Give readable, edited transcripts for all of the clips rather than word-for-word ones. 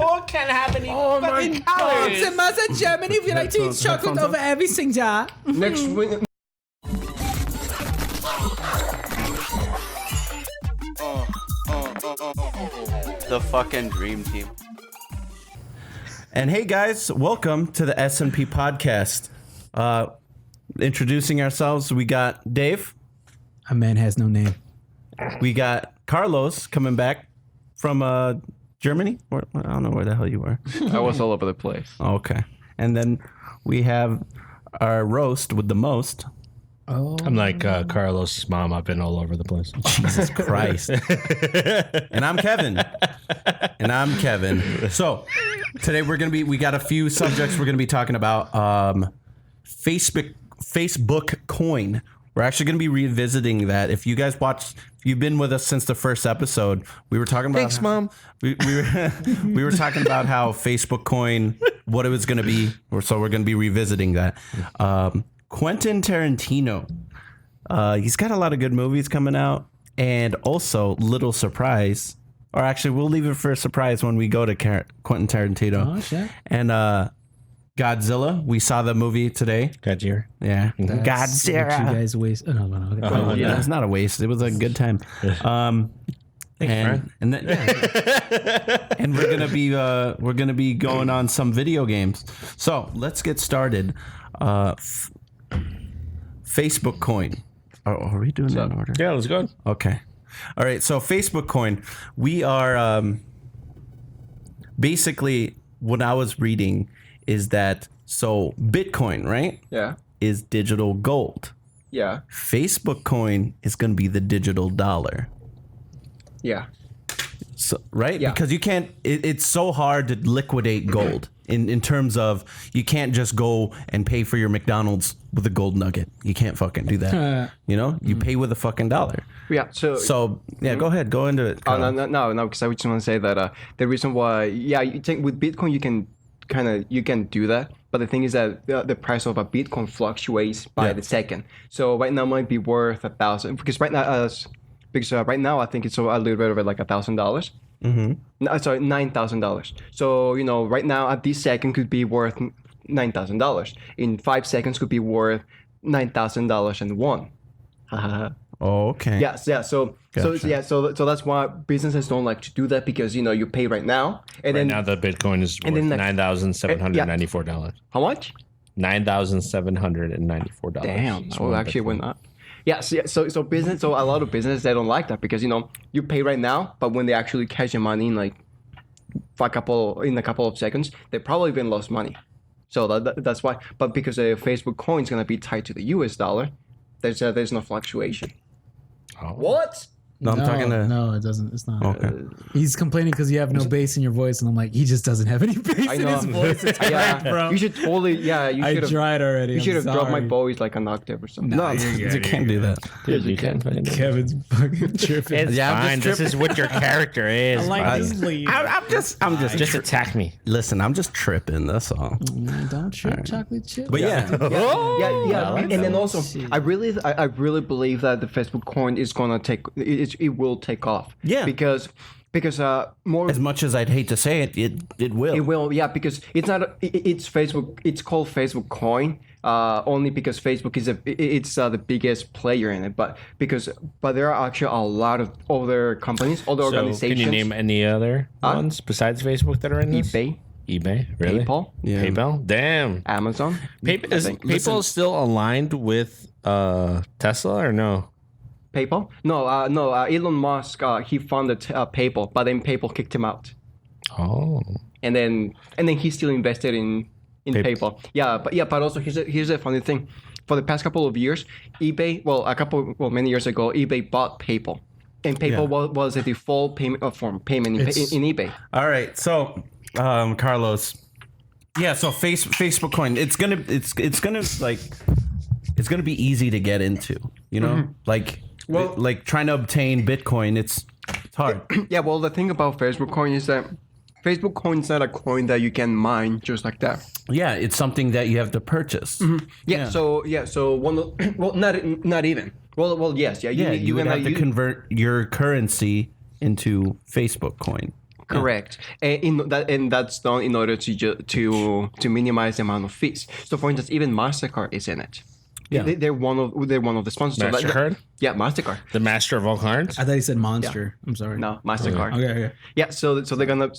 Pork can't have any fucking calories. In Germany, we like to eat chocolate over everything, ja. Next week. The fucking dream team. And hey guys, welcome to the SNP podcast. Introducing ourselves, we got Dave. A man has no name. We got Carlos coming back from Germany. I don't know where the hell you were. I was all over the place. Okay. And then we have our roast with the most. Oh, I'm like Carlos' mom. I've been all over the place. Jesus Christ. And I'm Kevin. So today we got a few subjects we're going to be talking about. Facebook coin. We're actually going to be revisiting that. If you guys watched, if you've been with us since the first episode, we were talking about. Thanks, Mom. We were talking about how Facebook coin, what it was going to be. So we're going to be revisiting that. Quentin Tarantino. He's got a lot of good movies coming out, and also little surprise, or actually we'll leave it for a surprise when we go to Quentin Tarantino. Oh, shit. And Godzilla. We saw the movie today. Godzilla. Yeah. What Godzilla. you guys waste. Oh, no. Okay. Oh, yeah. It's not a waste. It was a good time. And we're gonna be going on some video games. So let's get started. Facebook coin. Are we doing that in order? Yeah, let's go. Okay. All right. So Facebook coin. We are basically what I was reading is that Bitcoin, right? Yeah. Is digital gold. Yeah. Facebook coin is going to be the digital dollar. Yeah. So, right? Yeah. Because you can't, it's so hard to liquidate gold in terms of you can't just go and pay for your McDonald's with a gold nugget. You can't fucking do that. You pay with a fucking dollar. Yeah. So yeah, go ahead. Go into it. Oh, no, because I just want to say that the reason why, you think with Bitcoin, you can do that. But the thing is that the price of a Bitcoin fluctuates by the second. So right now it might be worth $1,000 because right now I think it's a little bit over like $1,000. Mm-hmm. Sorry, $9,000. So right now at this second could be worth $9,000. In 5 seconds could be worth $9,001. Oh, okay. Yes, yeah. So Gotcha. so that's why businesses don't like to do that because you pay right now and then Now the Bitcoin is worth $9,794. how much? $9,794. Damn, that actually went up. Yes, yeah. So a lot of businesses they don't like that because you pay right now, but when they actually cash your money in like a couple of seconds, they probably been lost money. So that's why. But because the Facebook coin is gonna be tied to the US dollar, there's no fluctuation. Oh. What? No, I'm talking to. No, it doesn't. It's not. Okay. He's complaining because you have no bass in your voice, and I'm like, he just doesn't have any bass in his voice. It's correct, bro. You should totally. Yeah, you I should have. tried already. You should have dropped my sorry. voice like an octave or something. No, you can't do that. Dude, you can't. Kevin's fucking tripping. It's Yeah, I'm fine. just This is what your character is. I like bud. this lead. I'm just Just attack me. listen. I'm just tripping. That's all. Don't trip, chocolate chip. But yeah. Yeah. like And then that. also, Shit. I really believe that the Facebook coin is gonna it will take off. Yeah. Because more. As much as I'd hate to say it, it will. It will, yeah, because it's not. It's Facebook. It's called Facebook Coin, only because Facebook is the biggest player in it. But there are actually a lot of other companies, other So, organizations. can you name any other ones besides Facebook that are in this? eBay, really? PayPal, Yeah. PayPal? Damn. Amazon? Is PayPal still aligned with Tesla or no? PayPal? No. Elon Musk he funded PayPal, but then PayPal kicked him out, Oh. and then he still invested in PayPal. But also here's a funny thing. For the past couple of years, eBay, many years ago, eBay bought PayPal, and PayPal was a default payment payment in eBay. All right. So, Carlos. Yeah. So Facebook coin. It's gonna be easy to get into. Like trying to obtain Bitcoin. It's hard. Yeah. Well, the thing about Facebook coin is that Facebook coin is not a coin that you can mine just like that. Yeah, it's something that you have to purchase. Yeah. So not even. Well, yes. Yeah. You would have to convert your currency into Facebook coin. Correct, and that's done in order to minimize the amount of fees. So, for instance, even Mastercard is in it. Yeah. They're one of the sponsors. MasterCard? Yeah, Mastercard. The master of all cards? I thought he said monster. I'm sorry. No, Mastercard. Okay. Yeah, so they're gonna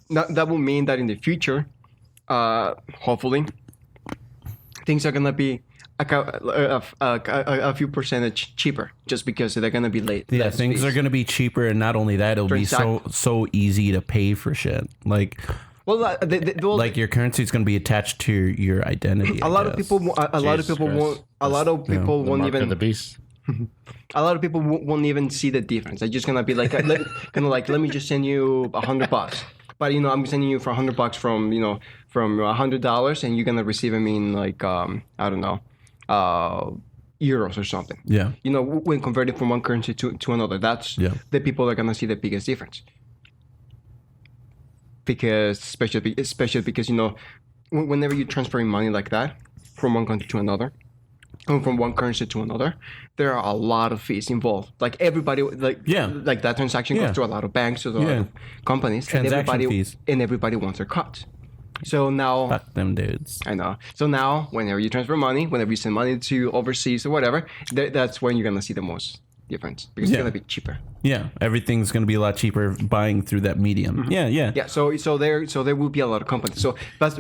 that will mean that in the future, hopefully, things are gonna be a few percentage cheaper just because they're gonna be late. Yeah, things are gonna be cheaper, and not only that, it'll be so easy to pay for shit. Like, well, like your currency is gonna be attached to your identity. A lot of people won't even. The beast. A lot of people won't even see the difference. They're just gonna be like, let me just send you $100. But I'm sending you for $100 from $100, and you're gonna receive them in like I don't know, euros or something. Yeah. When converted from one currency to another, that's the people are gonna see the biggest difference. Because especially because whenever you're transferring money like that from one country to another, or from one currency to another, there are a lot of fees involved. Like everybody, like that transaction goes to a lot of banks, to a lot of companies, transaction fees, and everybody wants their cut. So now, fuck them dudes. I know. So now, whenever you transfer money, whenever you send money to overseas or whatever, that's when you're gonna see the most difference because it's gonna be cheaper. Yeah, everything's gonna be a lot cheaper buying through that medium. Yeah. So there will be a lot of companies. So, but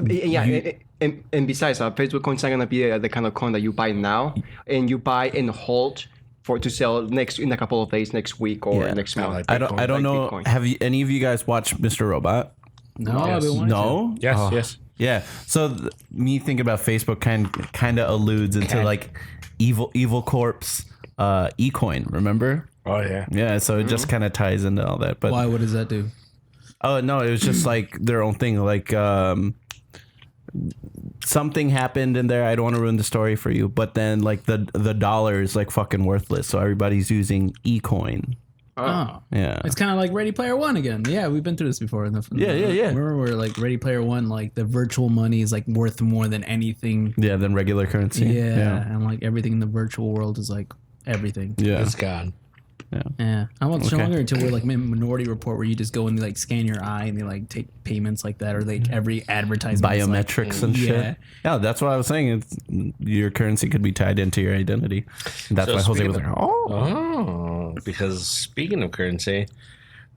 and besides, Facebook coin's not gonna be the kind of coin that you buy now and you buy and hold to sell in a couple of days, next week or next month. I don't know. Bitcoin. Have any of you guys watched Mr. Robot? No, yes. No. Yes. Yes. Yeah. So me thinking about Facebook kind of alludes into like evil corpse. eCoin, remember? Oh yeah. Yeah, so it just kind of ties into all that. But why? What does that do? Oh no, it was just like their own thing. Like something happened in there. I don't want to ruin the story for you, but then like the dollar is like fucking worthless, so everybody's using eCoin. Oh, yeah. It's kind of like Ready Player One again. Yeah, we've been through this before. Yeah. Remember where like Ready Player One, like the virtual money is like worth more than anything. Yeah, than regular currency. Yeah, and like everything in the virtual world is like everything. Yeah, it's gone. Yeah, I want stronger until we're like Minority Report, where you just go and they like scan your eye and they like take payments like that, or like every advertisement, biometrics and shit. Yeah, that's what I was saying. Your currency could be tied into your identity. And that's why Jose was like, because speaking of currency,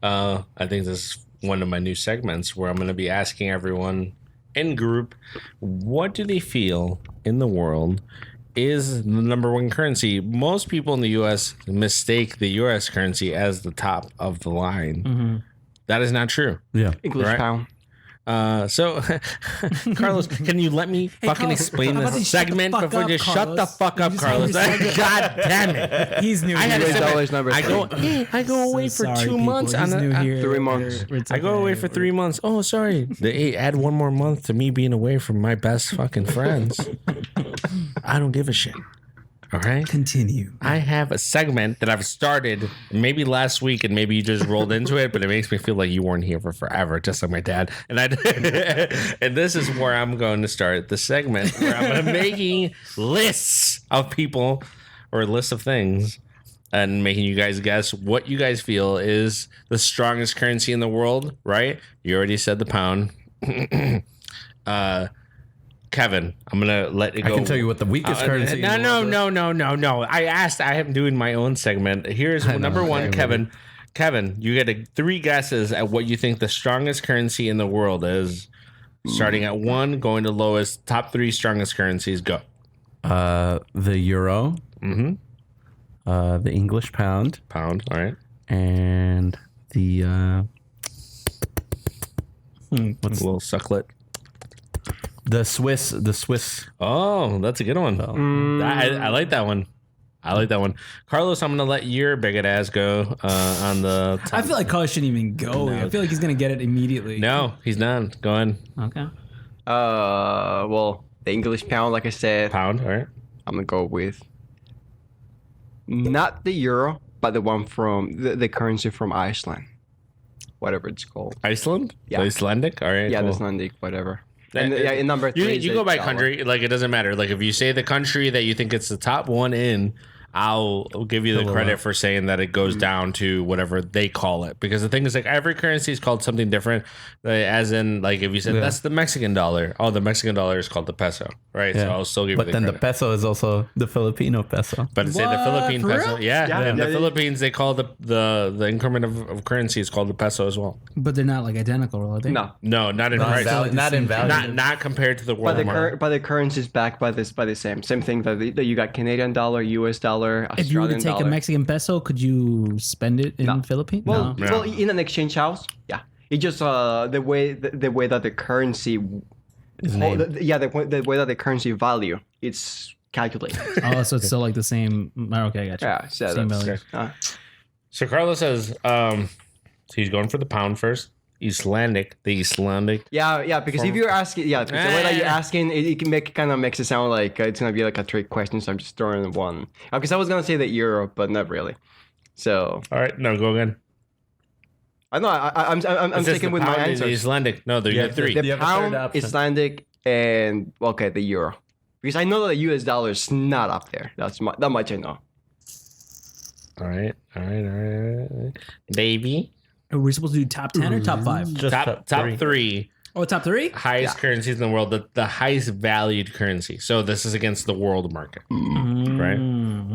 I think this is one of my new segments where I'm going to be asking everyone in group, what do they feel in the world is the number one currency? Most people in the U.S. mistake the U.S. currency as the top of the line. Mm-hmm. That is not true. Yeah. English pound. So, Carlos, can you let me fucking explain this segment before you shut the fuck up, Carlos? God damn it. He's new. I had a I go away for 2 months. 3 months. I go away for 3 months. Oh, sorry. They add 1 more month to me being away from my best fucking friends. I don't give a shit. All right. Continue. I have a segment that I've started maybe last week, and maybe you just rolled into it, but it makes me feel like you weren't here for forever, just like my dad. And and this is where I'm going to start the segment where I'm making lists of people or lists of things and making you guys guess what you guys feel is the strongest currency in the world. Right? You already said the pound. Kevin, I'm gonna let it go. I can tell you what the weakest currency. No. I am doing my own segment. Here's number one, Kevin. Kevin, you get 3 guesses at what you think the strongest currency in the world is. Starting at 1, going to lowest. Top 3 strongest currencies. Go. The euro. Mm-hmm. The English pound. Pound. All right. And the what's a little sucklet? The Swiss. Oh, that's a good one. I like that one. Carlos, I'm going to let your bigot ass go on the top. I feel like Carlos shouldn't even go. No. I feel like he's going to get it immediately. No, he's not. Go on. Okay. Well, the English pound, like I said. Pound, all right. I'm going to go with not the euro, but the one from the currency from Iceland. Whatever it's called. Iceland? Yeah. The Icelandic? All right. Yeah, the Icelandic, whatever. And in number 3, you go by country. Like, it doesn't matter. Like, if you say the country that you think it's the top one in, I'll give you the credit for saying that it goes down to whatever they call it. Because the thing is, like, every currency is called something different. As in, like, if you said that's the Mexican dollar, the Mexican dollar is called the peso, right? So I'll still give you the credit. But then the peso is also the Filipino peso. But say the Philippine For peso, real? in the Philippines they call the increment of currency is called the peso as well. But they're not like identical, are they? No. No, not in price, Not in value. not compared to the world market. But the currency is backed by the same thing that you got Canadian dollar, US dollar, Australian If you were to take dollar. a Mexican peso, could you spend it in Philippines? Well, No. well, in an exchange house, yeah. It just the way that the currency the way that the currency value it's calculated. Oh, so it's still like the same. Okay, I got you. Yeah, so Same that's- value. So Carlos says he's going for the pound first. The Icelandic. Yeah, because if you're asking, because the way that you're asking, it can kind of makes it sound like it's gonna be like a trick question. So I'm just throwing one. Because I was gonna say the euro, but not really. So All right, no, go again. I know I'm sticking with my The answers. Icelandic. No, you got three. The You have a third pound, option. Icelandic, and the euro. Because I know that the US dollar is not up there. That much I know. All right. Baby. Are we supposed to do top 10 or top 5? Just Top three Oh, top 3? highest currencies in the world, the highest valued currency. So this is against the world market, right?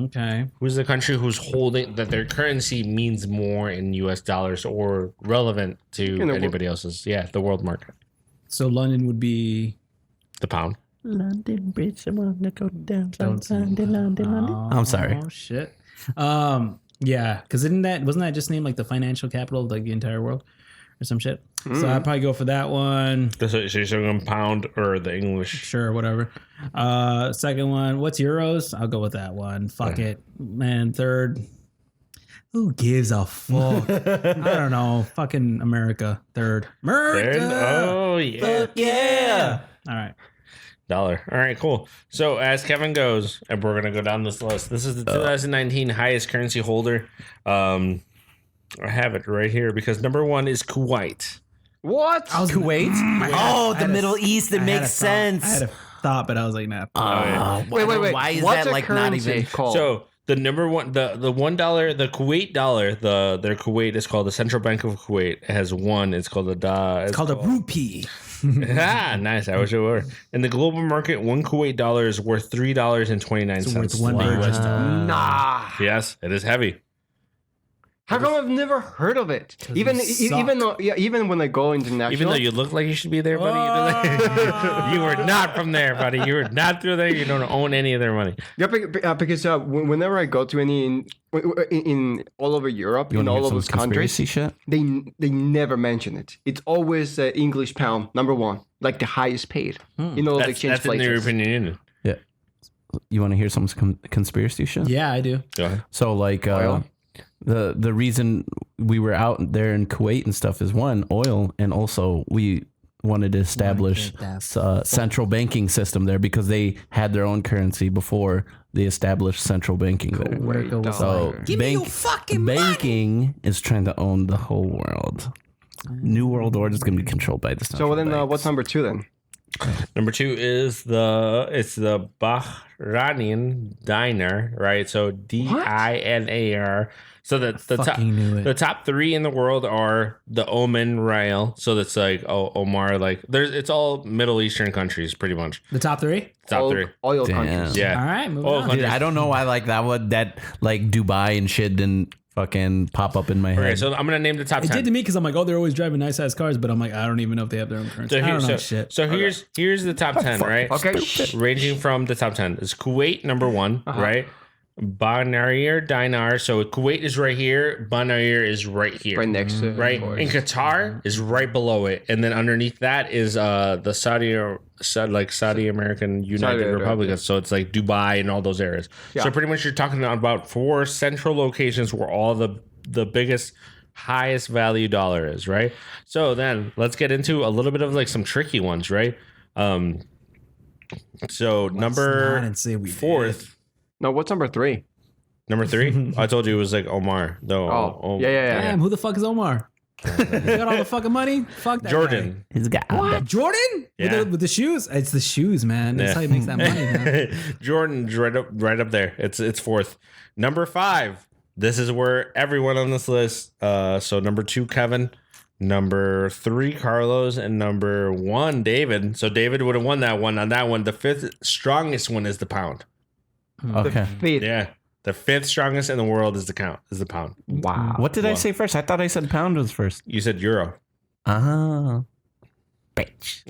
Okay. Who's the country who's holding that their currency means more in US dollars or relevant to know, anybody else's? Yeah, the world market. So London would be. The pound. London Bridge, I wanna go down. Don't say- I'm sorry. Oh shit. Yeah, because wasn't that just named like the financial capital of like the entire world or some shit? So I'd probably go for that one. So you're going pound or the English? Sure, whatever. Second one, what's euros? I'll go with that one. Fuck it, man. Third, who gives a fuck? I don't know. Fucking America. Third, America. Oh yeah. Yeah. All right. Dollar. All right, cool. So as Kevin goes, and we're gonna go down this list. This is the 2019 highest currency holder. I have it right here because number 1 is Kuwait. What? Kuwait? Oh, the Middle East. It makes sense. I had a thought, but I was like, nah. Wait. Why is What's that a like not currency even? called? So the number one, the $1, the Kuwait dollar, their Kuwait is called the Central Bank of Kuwait. It has one. It's called It's called a rupee. Nice. I wish it were. In the global market, one Kuwait dollar is worth $3.29. It's worth $1. US dollar. Nah. Yes, it is heavy. How come I've never heard of it? Even when I go international. Even though you look like you should be there, buddy, you were not from there, buddy. You were not through there. You don't own any of their money. Yeah, because whenever I go to any in all over Europe, in all of those countries, shit? they never mention it. It's always English pound number 1, like the highest paid in all of the exchange That's in the places. European Union. Yeah. You want to hear some conspiracy shit? Yeah, I do. Go ahead. So like the reason we were out there in Kuwait and stuff is one, oil, and also we wanted to establish central banking system there because they had their own currency before they established central banking there. America was So like, give me your fucking banking is trying to own the whole world. New World Order is going to be controlled by the central So then, banks. what's number 2 then? Number 2 is the Bahrainian dinar, right? So dinar. So the top Fucking knew it. the top 3 in the world are the Oman rial. So that's like Omar, like it's all Middle Eastern countries pretty much. The top 3? Top 3. Oil Damn. countries. Yeah. All right, moving Oil on. countries. Dude, I don't know why like that like Dubai and shit didn't fucking pop up in my head. Okay, so I'm gonna name the top It 10. did to me because I'm like, oh, they're always driving nice ass cars, but I'm like, I don't even know if they have their own currency. I don't know shit. So here's the top 10, right? Okay. Ranging from the top 10 is Kuwait number 1, right? Bahrain dinar. So Kuwait is right here. Bahrain is right here. Right next to Right. And Qatar is right below it. And then underneath that is the Saudi American United Saudi Arabia, Republic. yeah. So it's like Dubai and all those areas. Yeah. So pretty much you're talking about 4 central locations where all the biggest highest value dollar is, right? So then let's get into a little bit of like some tricky ones, right? So number not and say we 4th. No, what's number 3? Number 3, I told you it was like Omar. Though. Oh, yeah. Damn, who the fuck is Omar? He's got all the fucking money. Fuck that Jordan. He's got guy. Jordan? Yeah. With the shoes? It's the shoes, man. That's Yeah. how he makes that money, man. Jordan's right up there. It's fourth. Number 5. This is where everyone on this list. So number 2, Kevin. Number 3, Carlos, and number 1, David. So David would have won that one. On that one, the 5th strongest one is the pound. Okay. Feet. Yeah, the 5th strongest in the world is the pound. Wow. What did I say first? I thought I said pound was first. You said euro. Oh. Bitch.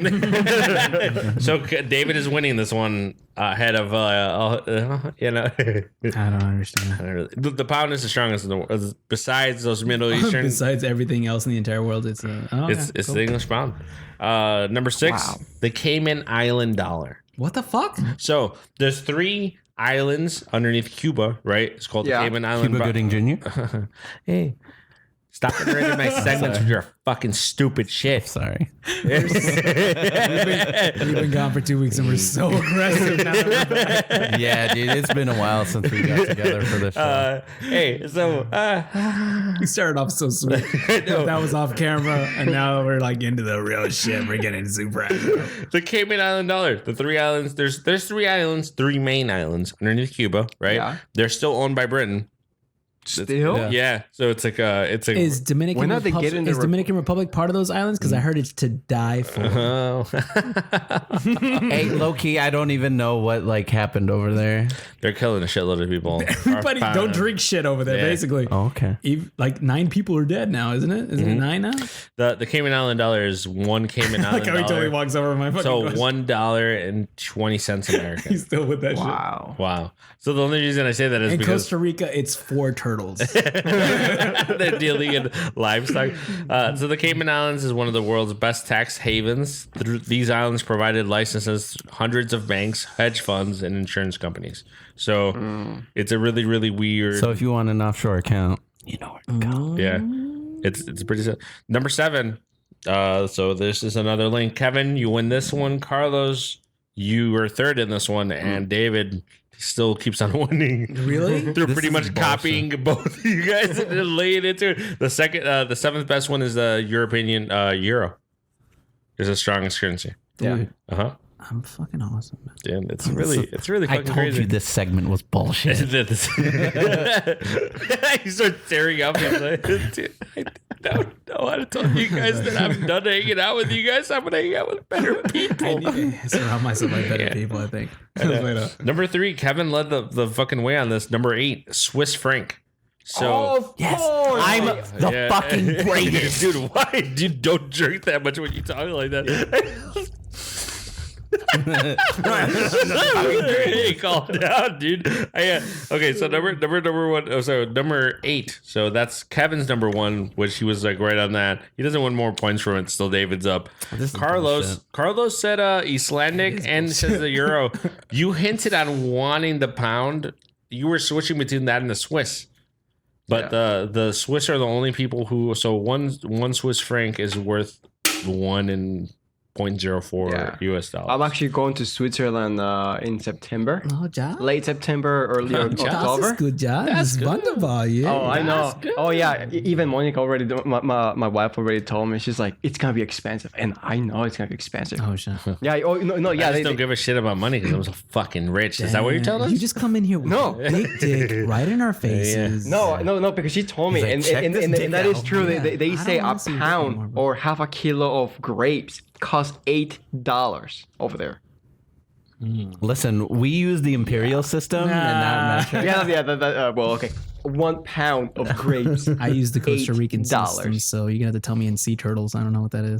So David is winning this one ahead of you know. I don't understand. The pound is the strongest in the world. Besides those Middle Eastern, Besides everything else in the entire world, it's it's the English pound. Number 6, the Cayman Island dollar. What the fuck? So there's 3 islands underneath Cuba, right? It's called the Cayman Island. Cuba Gooding Jr. Hey, stop interrupting my segments with your fucking stupid shit. Sorry. We've been gone for 2 weeks and we're so aggressive now. Yeah, dude, it's been a while since we got together for this show. Hey, so We started off so sweet. That was off camera, and now we're like into the real shit. We're getting super active. the Cayman Island dollar, the 3 islands. There's 3 islands, 3 main islands underneath Cuba, right? Yeah. They're still owned by Britain. Still? Yeah. So it's like it's a. Is Dominican When are they Republic, getting is the Dominican Republic part of those islands? Because I heard it's to die for. Oh. Hey, low key, I don't even know what like happened over there. They're killing a shitload of people. Everybody don't drink shit over there, Yeah. basically. Oh, okay. Like 9 people are dead now, isn't it? Isn't it 9 now? The Cayman Island dollar is 1 Cayman Island Like how he totally dollar. walks over my fucking So question. $1.20 American. He's still with that shit. Wow. Wow. So the only reason I say that is In because Costa Rica, it's 4 turtles. they're dealing in livestock. So the Cayman Islands is one of the world's best tax havens. These islands provided licenses to hundreds of banks, hedge funds, and insurance companies. So it's a really, really weird. So if you want an offshore account, you know where to go. Yeah, it's pretty sad. Number 7. So this is another link. Kevin, you win this one. Carlos, you were 3rd in this one, and David still keeps on winning. Really? They're This pretty is much bullshit. copying both of you guys and then laying into it. The 7th best one is the European euro. Is the strongest currency. Dude, Uh-huh. I'm fucking awesome, man. Damn, it's really I fucking told crazy. you this segment was bullshit. You start tearing up. He's like, dude, I don't know how to tell you guys that I'm done hanging out with you guys. I'm gonna hang out with better people. I need to surround myself by better Yeah. people, I think. Number 3, Kevin led the fucking way on this. Number 8, Swiss franc. So Of course. I'm the yeah. fucking greatest. Dude, why? Dude, don't drink that much when you talk like that. Hey, calm down, dude. Okay, so number 1. Oh, so number 8. So that's Kevin's number 1, which he was like right on that. He doesn't win more points from it. Still, David's up. This is Carlos said Icelandic and says the euro. You hinted on wanting the pound. You were switching between that and the Swiss. But the Swiss are the only people who. So one Swiss franc is worth 1.04 US dollars. I'm actually going to Switzerland in September. Oh, job. Late September, early Das October. ist gut, ja. Das ist wunderbar, yeah. Oh, I know. Oh, yeah. Even Monica already, my wife already told me. She's like, it's gonna be expensive, and I know it's gonna be expensive. Oh, shit. Yeah. Oh, no. Yeah. I just don't give a shit about money because I'm so fucking rich. Is that what you're telling us? You just come in here with No. a big dick right in our faces. No, because she told me, He's like, and, "Check and, this and, dick that is out." true. Yeah. They I say don't a wanna see your dick pound anymore, bro. or half a kilo of grapes costs $8 over there. Listen, we use the imperial system and not metric. Well, okay. 1 pound of grapes. I use the Costa Rican $8. system, so you're gonna have to tell me in sea turtles. I don't know what that is.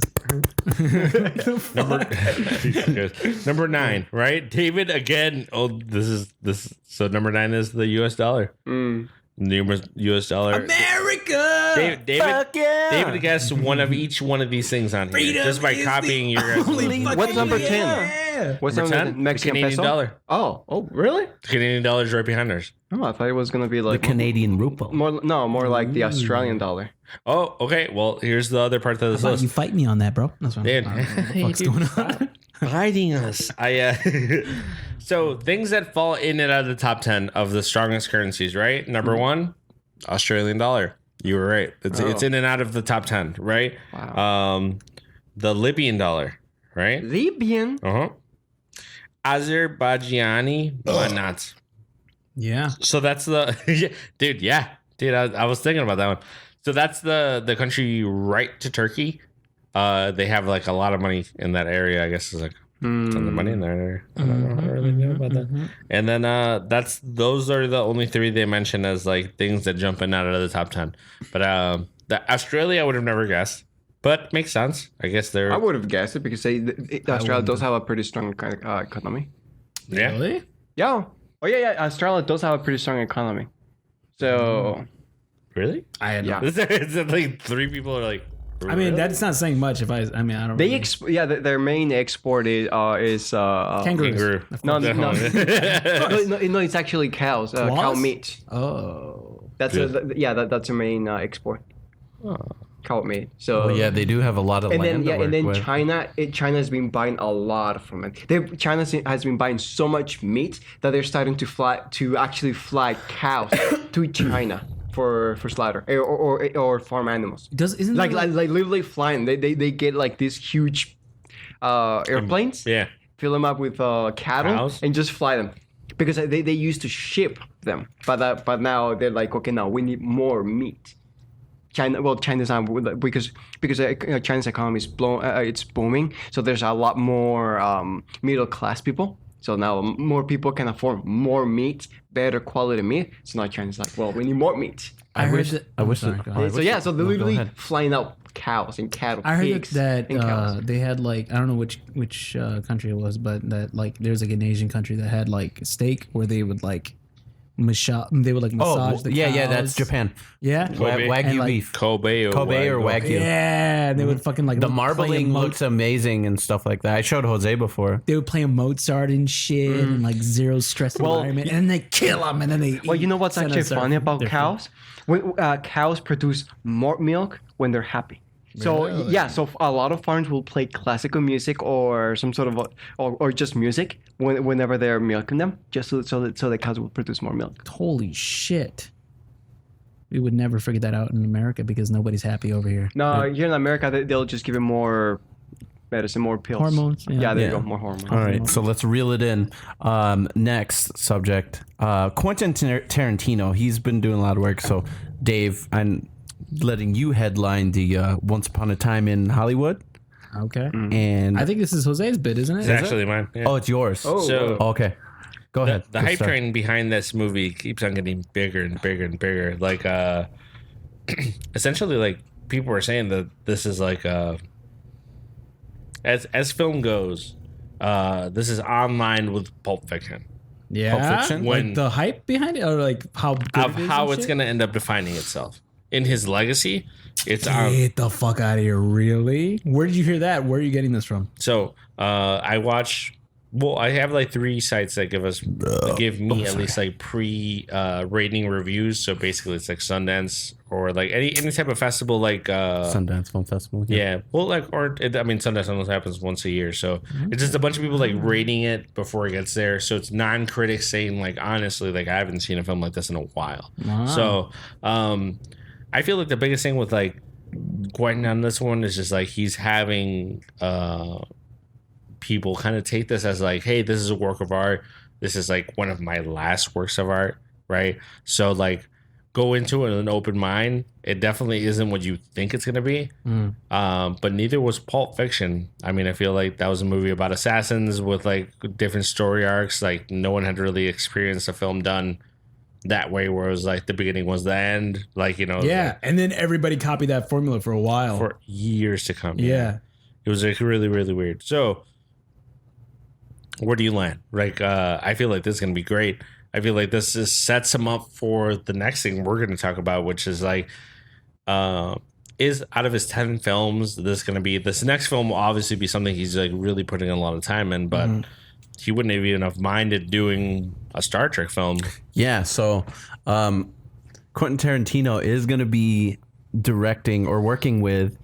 Number 9, right? David again. Oh, this is. So number 9 is the US dollar. The US dollar. America. David guessed one of each one of these things on here just by copying your guys. What's number 10? What's Number number 10? 10? Mexican Canadian peso? dollar. Oh, really? The Canadian dollar is right behind ours. Oh, I thought it was gonna be The like Canadian ruble. more like the Australian dollar. Oh, okay. Well, here's the other part of this How about list. you fight me on that, bro? That's what Dude. I don't know what the fuck's going on. Hiding us. So things that fall in and out of the top 10 of the strongest currencies, right? Number 1, Australian dollar. You were right. It's in and out of the top 10, right? Wow. The Libyan dollar, right? Libyan. Uh-huh. Azerbaijani manat. Yeah. So that's the dude. I was thinking about that one. So that's the country right to Turkey. They have like a lot of money in that area. I guess it's like tons of money in that area. I don't know really know about that. And then those are the only three they mention as like things that jump in out of the top 10. But the Australia I would have never guessed, but makes sense. I guess I would have guessed it because Australia does have a pretty strong economy. Yeah. Really? Yeah. Oh yeah. Australia does have a pretty strong economy. So Really? I had yeah. Is it like three people are like? I mean, that's not saying much. I don't. They really- their main export is kangaroos. Kangaroo. no, it's actually cows, cow Koalas? meat. Oh. That's that's their main export. Cow meat. So Well, yeah, they do have a lot of and land. then to work with. China has been buying a lot from it. China has been buying so much meat that they're starting to actually fly cows to China for slaughter or farm animals. Isn't Like that literally flying. They get like these huge airplanes. Yeah. Fill them up with cattle Cows? and just fly them because they used to ship them, but now they're like, okay, now we need more meat. China's not because China's economy is it's booming, so there's a lot more middle class people. So now more people can afford more meat, better quality meat. So now China's like, well, we need more meat. I wish heard I wish sorry, that- go ahead. So yeah, so they're go literally ahead. flying out cows and cattle, I heard pigs, that and cows. they had like I don't know which country it was, but that like there's like an Asian country that had like steak where they would like massage the yeah, cows. that's Japan. Yeah, Kobe. Wagyu And, like, beef. Kobe or Wagyu. yeah, they would fucking like The play marbling Mo- looks amazing and stuff like that. I showed Jose before. They would play Mozart and shit and like zero stress environment, and then they kill them, and then they. Well, you know what's send actually us their- funny about their food. cows? When cows produce more milk when they're happy. So yeah, so a lot of farms will play classical music or some sort of or just music whenever they're milking them, just so the cows will produce more milk. Holy shit! We would never figure that out in America because nobody's happy over here. No, here in America they'll just give it more medicine, more pills, Hormones, yeah. Yeah, there Yeah. you go, more hormones. All right, so let's reel it in. Next subject, Quentin Tarantino. He's been doing a lot of work. So, Dave, I'm letting you headline the Once Upon a Time in Hollywood. Okay, And I think this is Jose's bit, isn't it? It's actually mine. Yeah. oh, it's yours. Oh, So- wow. Okay, go ahead. The Good hype start. train behind this movie keeps on getting bigger and bigger and bigger. Like, essentially, like people are saying that this is like, as film goes, this is online with Pulp Fiction Yeah, Fiction? When- like the hype behind it, or like how good of it is how and it's shit? going to end up defining itself in his legacy. It's on. Get the fuck out of here! Really? Where did you hear that? Where are you getting this from? So I watch. Well, I have like 3 sites that give me at least like rating reviews. So basically, it's like Sundance or like any type of festival, like Sundance Film Festival. yeah. Well, like Sundance only happens once a year, so it's just a bunch of people like rating it before it gets there. So it's non-critics saying like honestly, like I haven't seen a film like this in a while. Wow. So I feel like the biggest thing with like Quentin on this one is just like he's having people kind of take this as like, hey, this is a work of art. This is like one of my last works of art, right? So like go into it with an open mind. It definitely isn't what you think it's gonna be. But neither was Pulp Fiction. I mean, I feel like that was a movie about assassins with like different story arcs. Like no one had really experienced a film done that way, where it was like the beginning was the end. Like, you know, Yeah, and then everybody copied that formula for a while. for years to come. yeah. It was like really, really weird. So where do you land? Like, I feel like this is going to be great. I feel like this sets him up for the next thing we're going to talk about, which is like, is out of his 10 films, this next film will obviously be something he's like really putting a lot of time in, but he wouldn't even have minded doing a Star Trek film. Yeah, so Quentin Tarantino is going to be directing or working with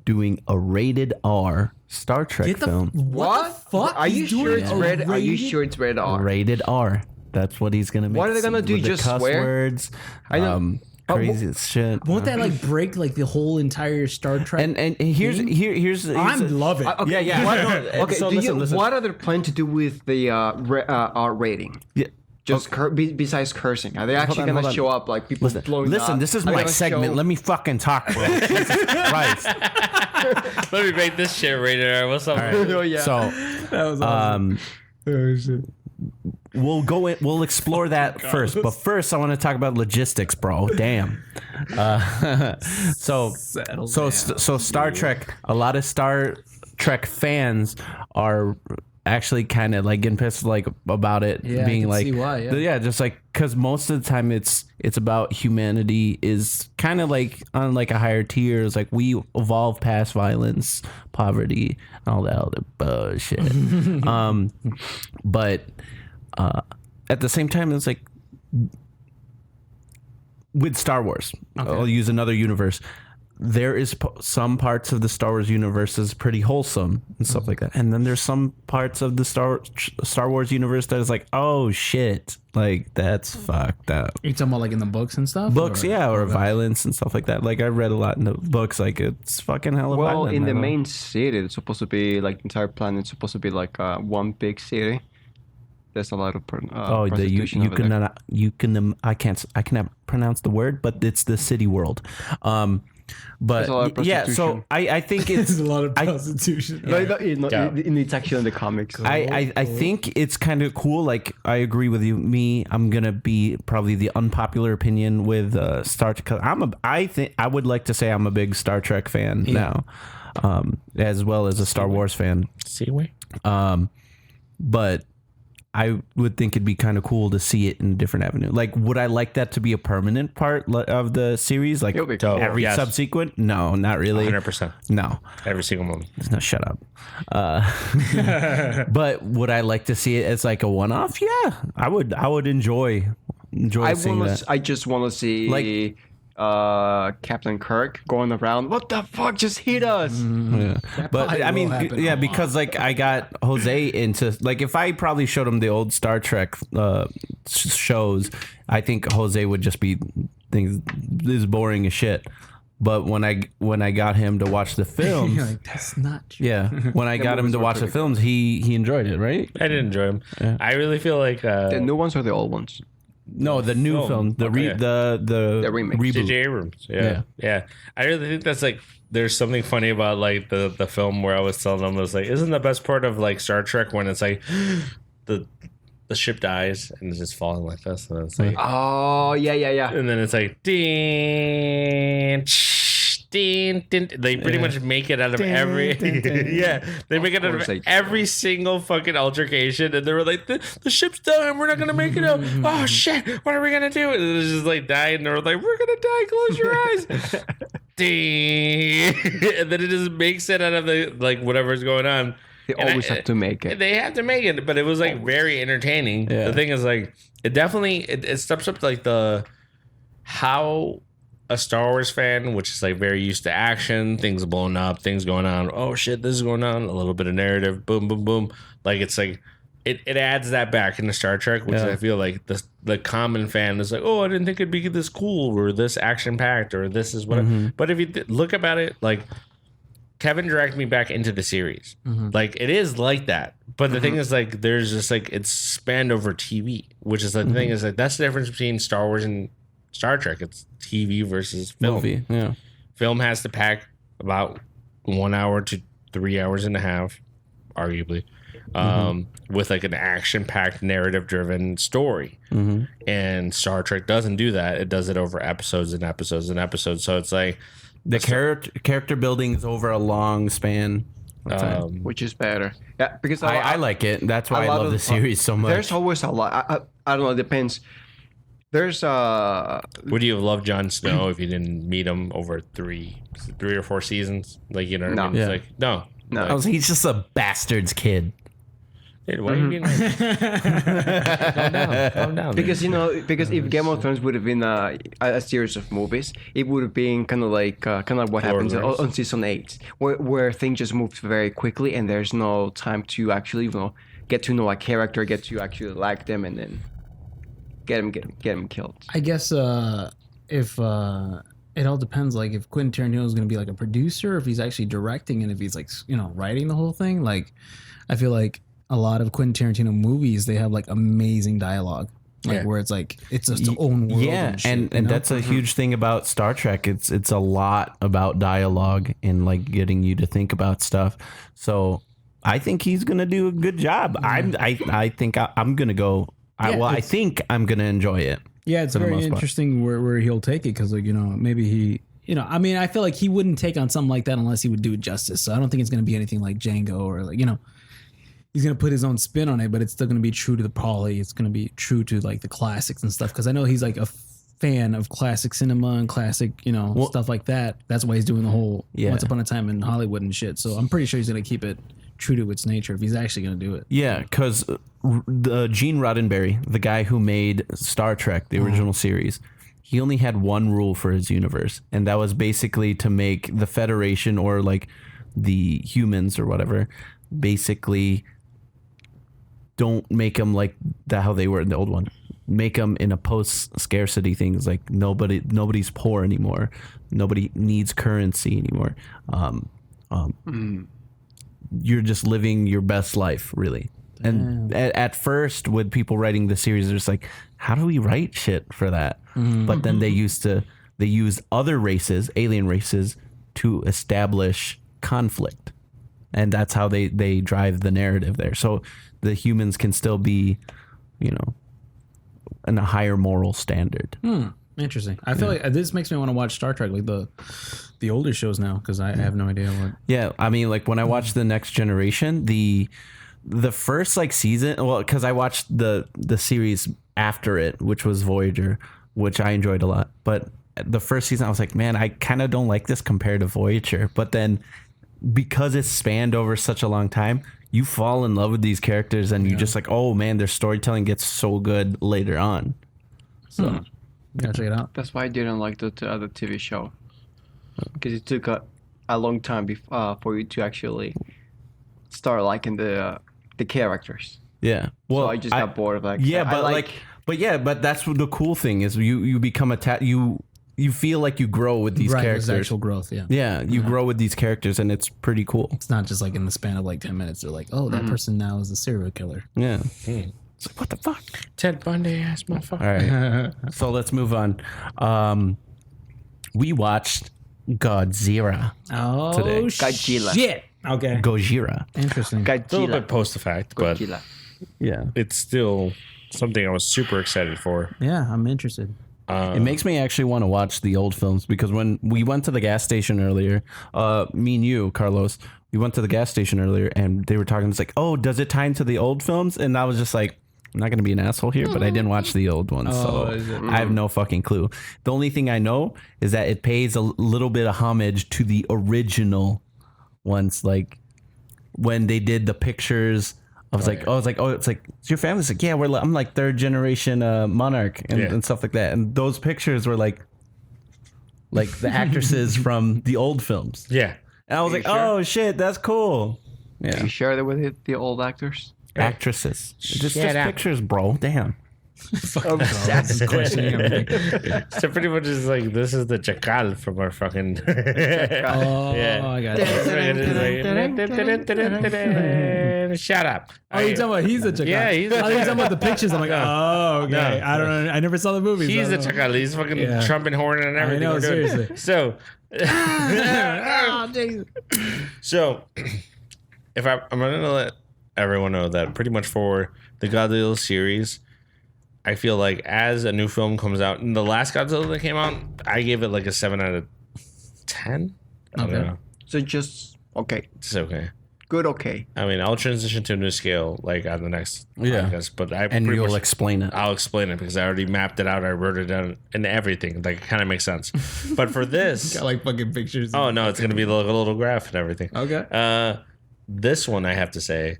doing a rated R Star Trek film. What the fuck? Are you He's sure doing it's a red? Are you rated- sure it's red R? Rated R. That's what he's going to make. What are they gonna do, With the just cuss swear? words. I know. craziest shit. Won't that like break like the whole entire Star Trek? And here's I love it. Okay, Yeah. Okay, So listen. listen. What are they planning to do with the R rating? Yeah. Just besides cursing, are they actually hold gonna on. show up like people blowing Listen, up? this is Are they my gonna segment. show- Let me fucking talk, bro. Jesus Christ. Let me make this shit rated R. What's up? Oh, yeah. So, That was awesome. we'll go in, we'll explore that first. But first, I want to talk about logistics, bro. Damn. So Star Trek. A lot of Star Trek fans are actually kind of like getting pissed like about it Yeah, I being can like see why, yeah. just like because most of the time it's about humanity is kind of like on like a higher tier. It's like we evolve past violence, poverty, and all that other bullshit. But at the same time, it's like with Star Wars. I'll use another universe. There is some parts of the Star Wars universe is pretty wholesome and stuff like that, and then there's some parts of the Star Wars universe that is like, oh shit, like that's fucked up. You talking about like in the books and stuff? Books, or violence and stuff like that. Like I read a lot in the books, like it's fucking hella Well, violent. in the man. main city, it's supposed to be like the entire planet. It's supposed to be like one big city. There's a lot of prostitution over there. you can I cannot pronounce the word, but it's the city world. There's a lot But of yeah, so prostitution. I think it's There's a lot of prostitution. It's actually in the comics. I think it's kind of cool. Like I agree with you. I'm gonna be probably the unpopular opinion with Star Trek. 'Cause I would like to say I'm a big Star Trek fan now, as well as a Star Wars fan. See we. But I would think it'd be kind of cool to see it in a different avenue. Like, would I like that to be a permanent part of the series? Like It'll be cool. every Yes. subsequent? No, not really. 100%. No. Every single moment. No, shut up. But would I like to see it as like a one-off? Yeah, I would. I would enjoy seeing that. I just want to see Like- Captain Kirk going around. What the fuck just hit us? Yeah. But probably I mean, will happen yeah, a lot. because like I got Jose into like if I probably showed him the old Star Trek shows, I think Jose would just be things this is boring as shit. But when I got him to watch the films, You're like, that's not true. yeah, when I got him movies to were watch the pretty films, he enjoyed it, right? I did enjoy them. I really feel like The new ones or the old ones? No, the new film, the Okay. The remake. reboot. J.J. Abrams. Yeah. I really think that's like there's something funny about like the film where I was telling them, I was like, isn't the best part of like Star Trek when it's like the ship dies and it's just falling like this, and it's like, Oh yeah. and then it's like ding, ding, ding. They pretty much make it out of every yeah. They make it out course of they do. every single fucking altercation, and they were like, the ship's dying. We're not gonna make it out. Oh shit! What are we gonna do? And it's just like dying. And they were like, we're gonna die. Close your eyes. Ding. And then it just makes it out of the like whatever's going on. They always have to make it. They have to make it, but it was like very entertaining. Yeah. The thing is like it definitely it steps up like the how a Star Wars fan, which is like very used to action, things blowing up, things going on. Oh shit, this is going on. A little bit of narrative, boom, boom, boom. Like it's like it adds that back into Star Trek, which I feel like the common fan is like, oh, I didn't think it'd be this cool or this action packed or this is what. But if you look about it, like Kevin dragged me back into the series. Like it is like that. But the thing is like there's just like it's spanned over TV, which is the thing is like that's the difference between Star Wars and Star Trek. It's TV versus film. movie. Yeah. Film has to pack about 1 hour to 3 hours and a half, arguably, with like an action-packed, narrative-driven story. And Star Trek doesn't do that. It does it over episodes and episodes and episodes. So it's like The character building is over a long span of time. Which is better? Yeah, because I like it. That's why I lot love of the series so much. There's always a lot. I don't know. It depends. There's would you have loved Jon Snow if you didn't meet him over three or four seasons? Like, you know what I No. mean? It's Yeah. like, no. No. Like, He's just a bastard's kid. dude, why are you being like, calm down. Because if Game of Thrones would have been a series of movies, it would have been kind of like what happens Rings. on season 8, where things just moved very quickly and there's no time to actually get to know a character, get to actually like them, and then get him killed. I guess if it all depends. Like if Quentin Tarantino is going to be like a producer, if he's actually directing, and if he's like writing the whole thing. Like I feel like a lot of Quentin Tarantino movies, they have like amazing dialogue. Like where it's like it's its own world. Yeah, and, and that's a huge thing about Star Trek. It's a lot about dialogue and like getting you to think about stuff. So I think he's gonna do a good job. I think I'm gonna go. I think I'm gonna enjoy it. Yeah, it's very interesting where he'll take it because like maybe he. I mean, I feel like he wouldn't take on something like that unless he would do it justice. So I don't think it's going to be anything like Django or like, he's going to put his own spin on it, but it's still going to be true to the poly. It's going to be true to like the classics and stuff. Cause I know he's like a fan of classic cinema and classic, stuff like that. That's why he's doing the whole Once Upon a Time in Hollywood and shit. So I'm pretty sure he's going to keep it true to its nature if he's actually going to do it. Yeah. Cause the Gene Roddenberry, the guy who made Star Trek, the original series, he only had one rule for his universe, and that was basically to make the Federation or like the humans or whatever, basically don't make them like how they were in the old one. Make them in a post-scarcity things like nobody's poor anymore. Nobody needs currency anymore. You're just living your best life, really. And at first, with people writing the series, they're just like, how do we write shit for that? But then they used other races, alien races, to establish conflict. And that's how they drive the narrative there. So the humans can still be, in a higher moral standard. Interesting. I feel like this makes me want to watch Star Trek, like the older shows now, because I have no idea what. Yeah, I mean, like when I watched The Next Generation, the first like season, well, because I watched the series after it, which was Voyager, which I enjoyed a lot. But the first season, I was like, man, I kind of don't like this compared to Voyager. But then because it's spanned over such a long time, you fall in love with these characters and you just like, oh man, their storytelling gets so good later on. So gotta check it out. That's why I didn't like the other TV show, because it took a long time for you to actually start liking the characters. Yeah. Well, so I just got bored of like. Yeah, but that's what the cool thing is. You become attached. You feel like you grow with these characters. There's actual growth. Yeah. Yeah, you grow with these characters, and it's pretty cool. It's not just like in the span of like 10 minutes. They're like, oh, that person now is a serial killer. Yeah. It's like, what the fuck? Ted Bundy ass motherfucker. All right. So let's move on. We watched Godzilla. Oh, today. Godzilla. Shit. Okay. Gojira. Interesting. It's a little bit post the fact, but Godzilla. Yeah. it's still something I was super excited for. Yeah, I'm interested. It makes me actually want to watch the old films because when we went to the gas station earlier, me and you, Carlos, we went to the gas station earlier and they were talking. It's like, oh, does it tie into the old films? And I was just like, I'm not going to be an asshole here, but I didn't watch the old ones. So I have no fucking clue. The only thing I know is that it pays a little bit of homage to the original ones. Like when they did the pictures, it's like, it's your family. It's like, yeah, I'm like third generation monarch and stuff like that. And those pictures were like the actresses from the old films. Yeah. And I was like, sure? oh shit, that's cool. Yeah. You share that with the old actors? Actresses. Just Shut up. pictures, bro. Damn. That's questioning everything. So pretty much it's like, this is the Chacal from our fucking... Oh, I got it. Shut up. Oh, you're talking about he's a Chacal. Yeah, he's a you're talking about the pictures. I'm like, oh, okay. No. I don't know. I never saw the movie. He's so the Chacal. He's fucking trumpet horn and everything. know, we're doing. seriously. So... So, if I'm going to let everyone know that pretty much for the Godzilla series, I feel like as a new film comes out, and the last Godzilla that came out, I gave it like a 7 out of 10. I don't know. So just okay. It's okay. Good, okay. I mean, I'll transition to a new scale like on the next podcast, but And you'll explain it. I'll explain it because I already mapped it out. I wrote it down and everything. Like, it kind of makes sense. But for this, got like fucking pictures. oh no, it's gonna be like a little graph and everything. Okay. This one I have to say,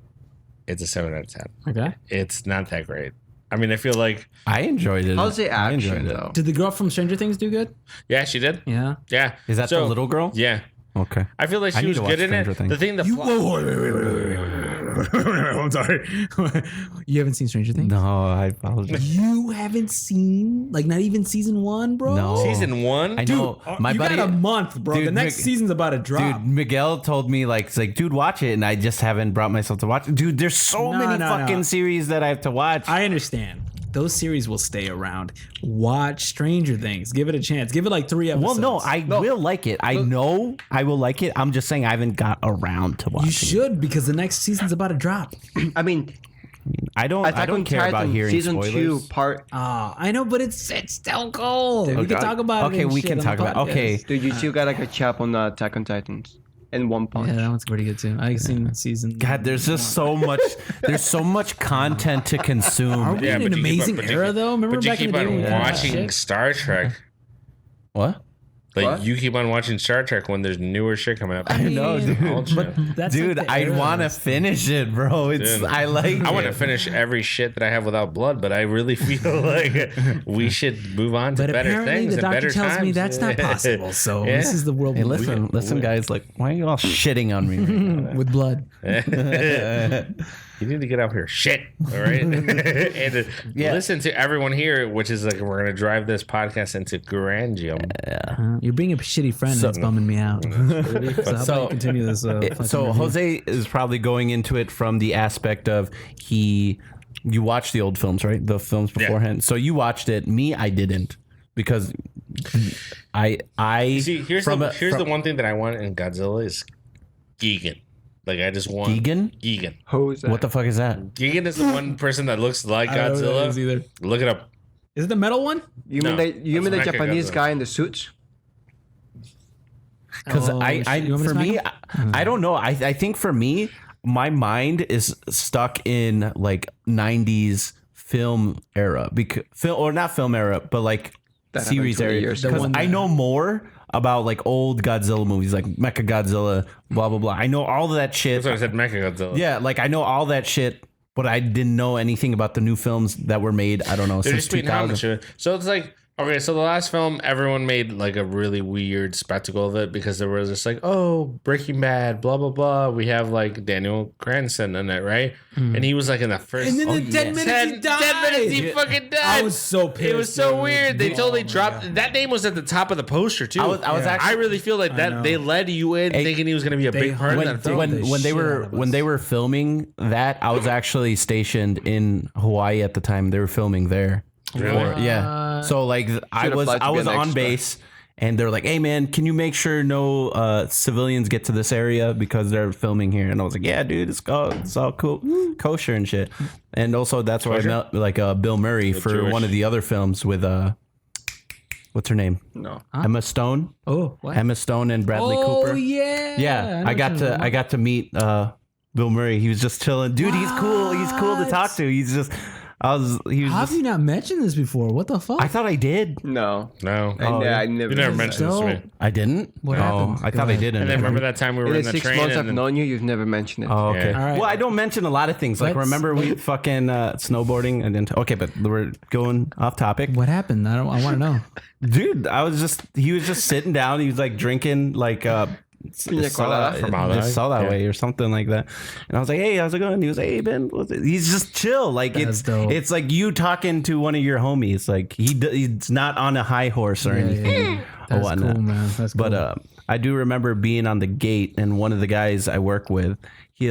it's a 7 out of 10. Okay. It's not that great. I mean, I feel like I enjoyed it. How's the I action enjoyed it. though? Did the girl from Stranger Things do good? yeah, she did. Yeah. Yeah. Is that the little girl? Yeah. Okay. I feel like I she need was to watch good in it. Stranger Things. The thing that I'm sorry. You haven't seen Stranger Things? No, I apologize. You haven't seen like not even season 1, bro? No. Season 1? I know. My you buddy, got a month, bro. Dude, the next season's about to drop. Dude, Miguel told me like, it's like, dude, watch it, and I just haven't brought myself to watch it. Dude, there's so many fucking series that I have to watch. I understand. Those series will stay around. Watch Stranger Things. Give it a chance. Give it like 3 episodes. Well, no, I will like it. I know I will like it. I'm just saying I haven't got around to watching. You should because the next season's about to drop. I mean, I don't care about hearing season spoilers. 2 part. I know, but it's still cold. We can talk about it. Okay, and we shit can on talk the about. podcast. Okay, Dude, you still gotta catch up on Attack on Titans in one punch. Yeah, that one's pretty good too. I've seen season. God, there's just so much. There's so much content to consume. Are we in an amazing era though? Remember But you back in keep the day? on when we had that watching shit? Star Trek. What? Like What? you keep on watching Star Trek when there's newer shit coming up. I know, dude. Old shit. But that's Dude, like the I era want to of this. finish it, bro. It's Dude. I like. I want to it. finish every shit that I have without blood, but I really feel like we should move on to But better apparently, things the and better doctor tells me times. that's not possible. So Yeah. this is the world Hey, we live listen, guys. Like, why are you all shitting on me? Right now? in with blood. You need to get out here, shit. All right, and listen to everyone here, which is like we're gonna drive this podcast into Grandium. You're being a shitty friend. That's bumming me out. So how about you continue this? fucking So review? Jose is probably going into it from the aspect of you watched the old films, right? The films beforehand. So you watched it. Me, I didn't because I See, here's the one thing that I want in Godzilla is Gigan. Like I just want Gigan. Who is that? What the fuck is that? Gigan is the one person that looks like I don't know who that is Godzilla. either. Look it up. Is it the metal one? You No, mean the that's Japanese Mechagodzilla. guy in the suits? Because Oh, shit. You want me to for smack me, him? I don't know. I think for me, my mind is stuck in like 90s film era, or not film era, but like That series happened 20 era. years ago. Because The one I that- know more about like old Godzilla movies, like Mechagodzilla, blah blah blah. I know all of that shit. That's why I said Mechagodzilla. Yeah, like I know all that shit, but I didn't know anything about the new films that were made. I don't know They're since just being 2000. homage. So it's like, okay, so the last film, everyone made like a really weird spectacle of it because there was just like, oh, Breaking Bad, blah, blah, blah. We have like Daniel Cranston in it, right? And he was like in the first. And then the 10 minutes he died. 10 minutes he fucking died. I was so pissed. It was so dude. weird. They totally Oh my dropped. God. That name was at the top of the poster too. I was actually- I really feel like know. that they led you in thinking he was going to be a They big part of when- that film. when- when they shit were out of when us. they were filming that, I was actually stationed in Hawaii at the time. They were filming there. Really? Yeah. So like I Should was apply to be an on extra. base, and they're like, "Hey man, can you make sure no civilians get to this area because they're filming here?" And I was like, "Yeah, dude, it's all cool, kosher and shit." And also that's where I met like Bill Murray for Jewish. one of the other films with what's her name? No. Emma Stone. Oh, what? Emma Stone and Bradley oh Cooper. yeah. Yeah, know I got what you're to talking meet Bill Murray. He was just chilling, dude. He's cool. He's cool to talk to. He was How have you not mentioned this before? What the fuck? I thought I did. No. No. I never. You never mentioned this to me. Dope. I didn't. What no, happened? I Go thought I ahead. didn't. And then remember that time we were In in the the 6 train months I've and known you, you've never mentioned it. Oh, okay. Yeah. All right. Well, I don't mention a lot of things. Like, Let's- remember we fucking snowboarding and then okay, but we're going off topic. What happened? I want to know. Dude, he was just sitting down. He was like drinking like Pina colada. Formaldehyde? that way or something like that. And I was like, "Hey, how's it going?" He was like, "Hey, Ben." He's just chill. Like That's dope. it's like you talking to one of your homies. Like he's not on a high horse or anything. Or That's whatnot. cool, man. That's cool. But I do remember being on the gate, and one of the guys I work with, he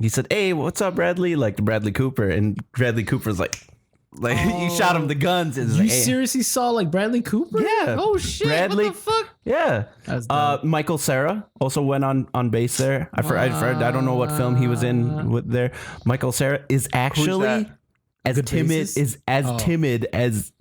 said, "Hey, what's up, Bradley?" Like Bradley Cooper, and Bradley Cooper's like you shot him the guns. And you like, hey. seriously saw like Bradley Cooper? Yeah. Oh shit. Bradley- What the fuck? Yeah. That's dope. Michael Cera also went on base there. I don't know what film he was in with there. Michael Cera is actually that? as Good timid Faces? timid as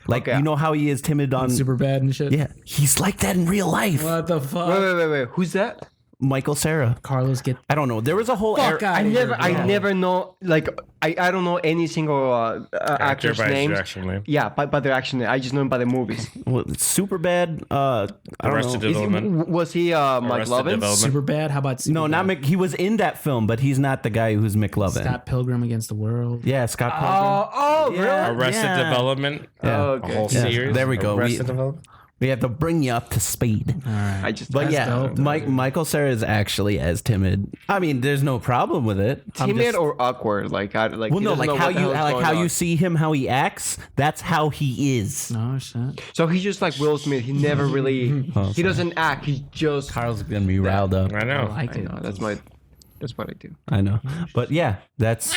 like Okay. you know how he is timid on Super bad and shit. yeah, he's like that in real life. What the fuck? Wait. Who's that? Michael Cera. Carlos, get I don't know. There was a whole fuck era- out of here. I never know. Like I don't know any single actor's by his names. actual name. Yeah, by their actual name. I just know him by the movies. well, super bad. I don't Arrested know. Development. Was he Mike Arrested Lovins? Development. Super bad. How about Super No, not bad? Mc. He was in that film, but he's not the guy who's McLovin. Scott Pilgrim Against the World. Yeah, Scott Pilgrim. Oh, really? Yeah. Arrested Yeah. Development. Yeah. Okay. A whole Yeah. series. There we go. Arrested Development. We have to bring you up to speed. I just But yeah, dope. Michael Cera is actually as timid. I mean, there's no problem with it. I'm timid just- or awkward. Well, no, like how you see him, how he acts. That's how he is. Oh shit. So he's just like Will Smith. He never really. He doesn't act. He just. Carl's gonna be riled up. I know. I like I it. know. That's what I do. I know, but yeah, that's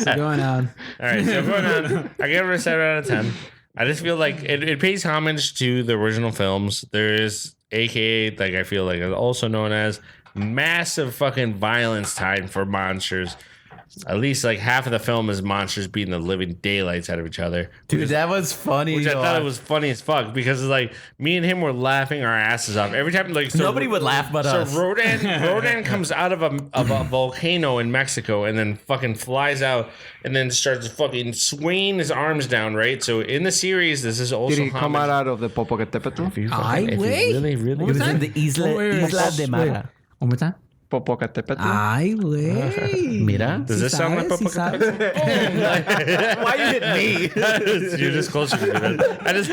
So going on. All right, so going on, I give it a 7 out of 10. I just feel like it pays homage to the original films. There is, aka, like I feel like is also known as massive fucking violence time for monsters. At least like half of the film is monsters beating the living daylights out of each other. dude. That was funny. Which I thought it was funny as fuck because it's like me and him were laughing our asses off every time. Like Nobody would laugh but us. So Rodan comes out of a volcano in Mexico and then fucking flies out and then starts fucking swinging his arms down. Right. So in the series, this is also Did he come out of the Popocatépetl? I wait. really. It was in the Isla, Isla de Mara. One more time. Popocatépetl. Ay, güey. Mira. Does this sound like Popocatépetl? Why you hit me? You're just closer to me. Man. I just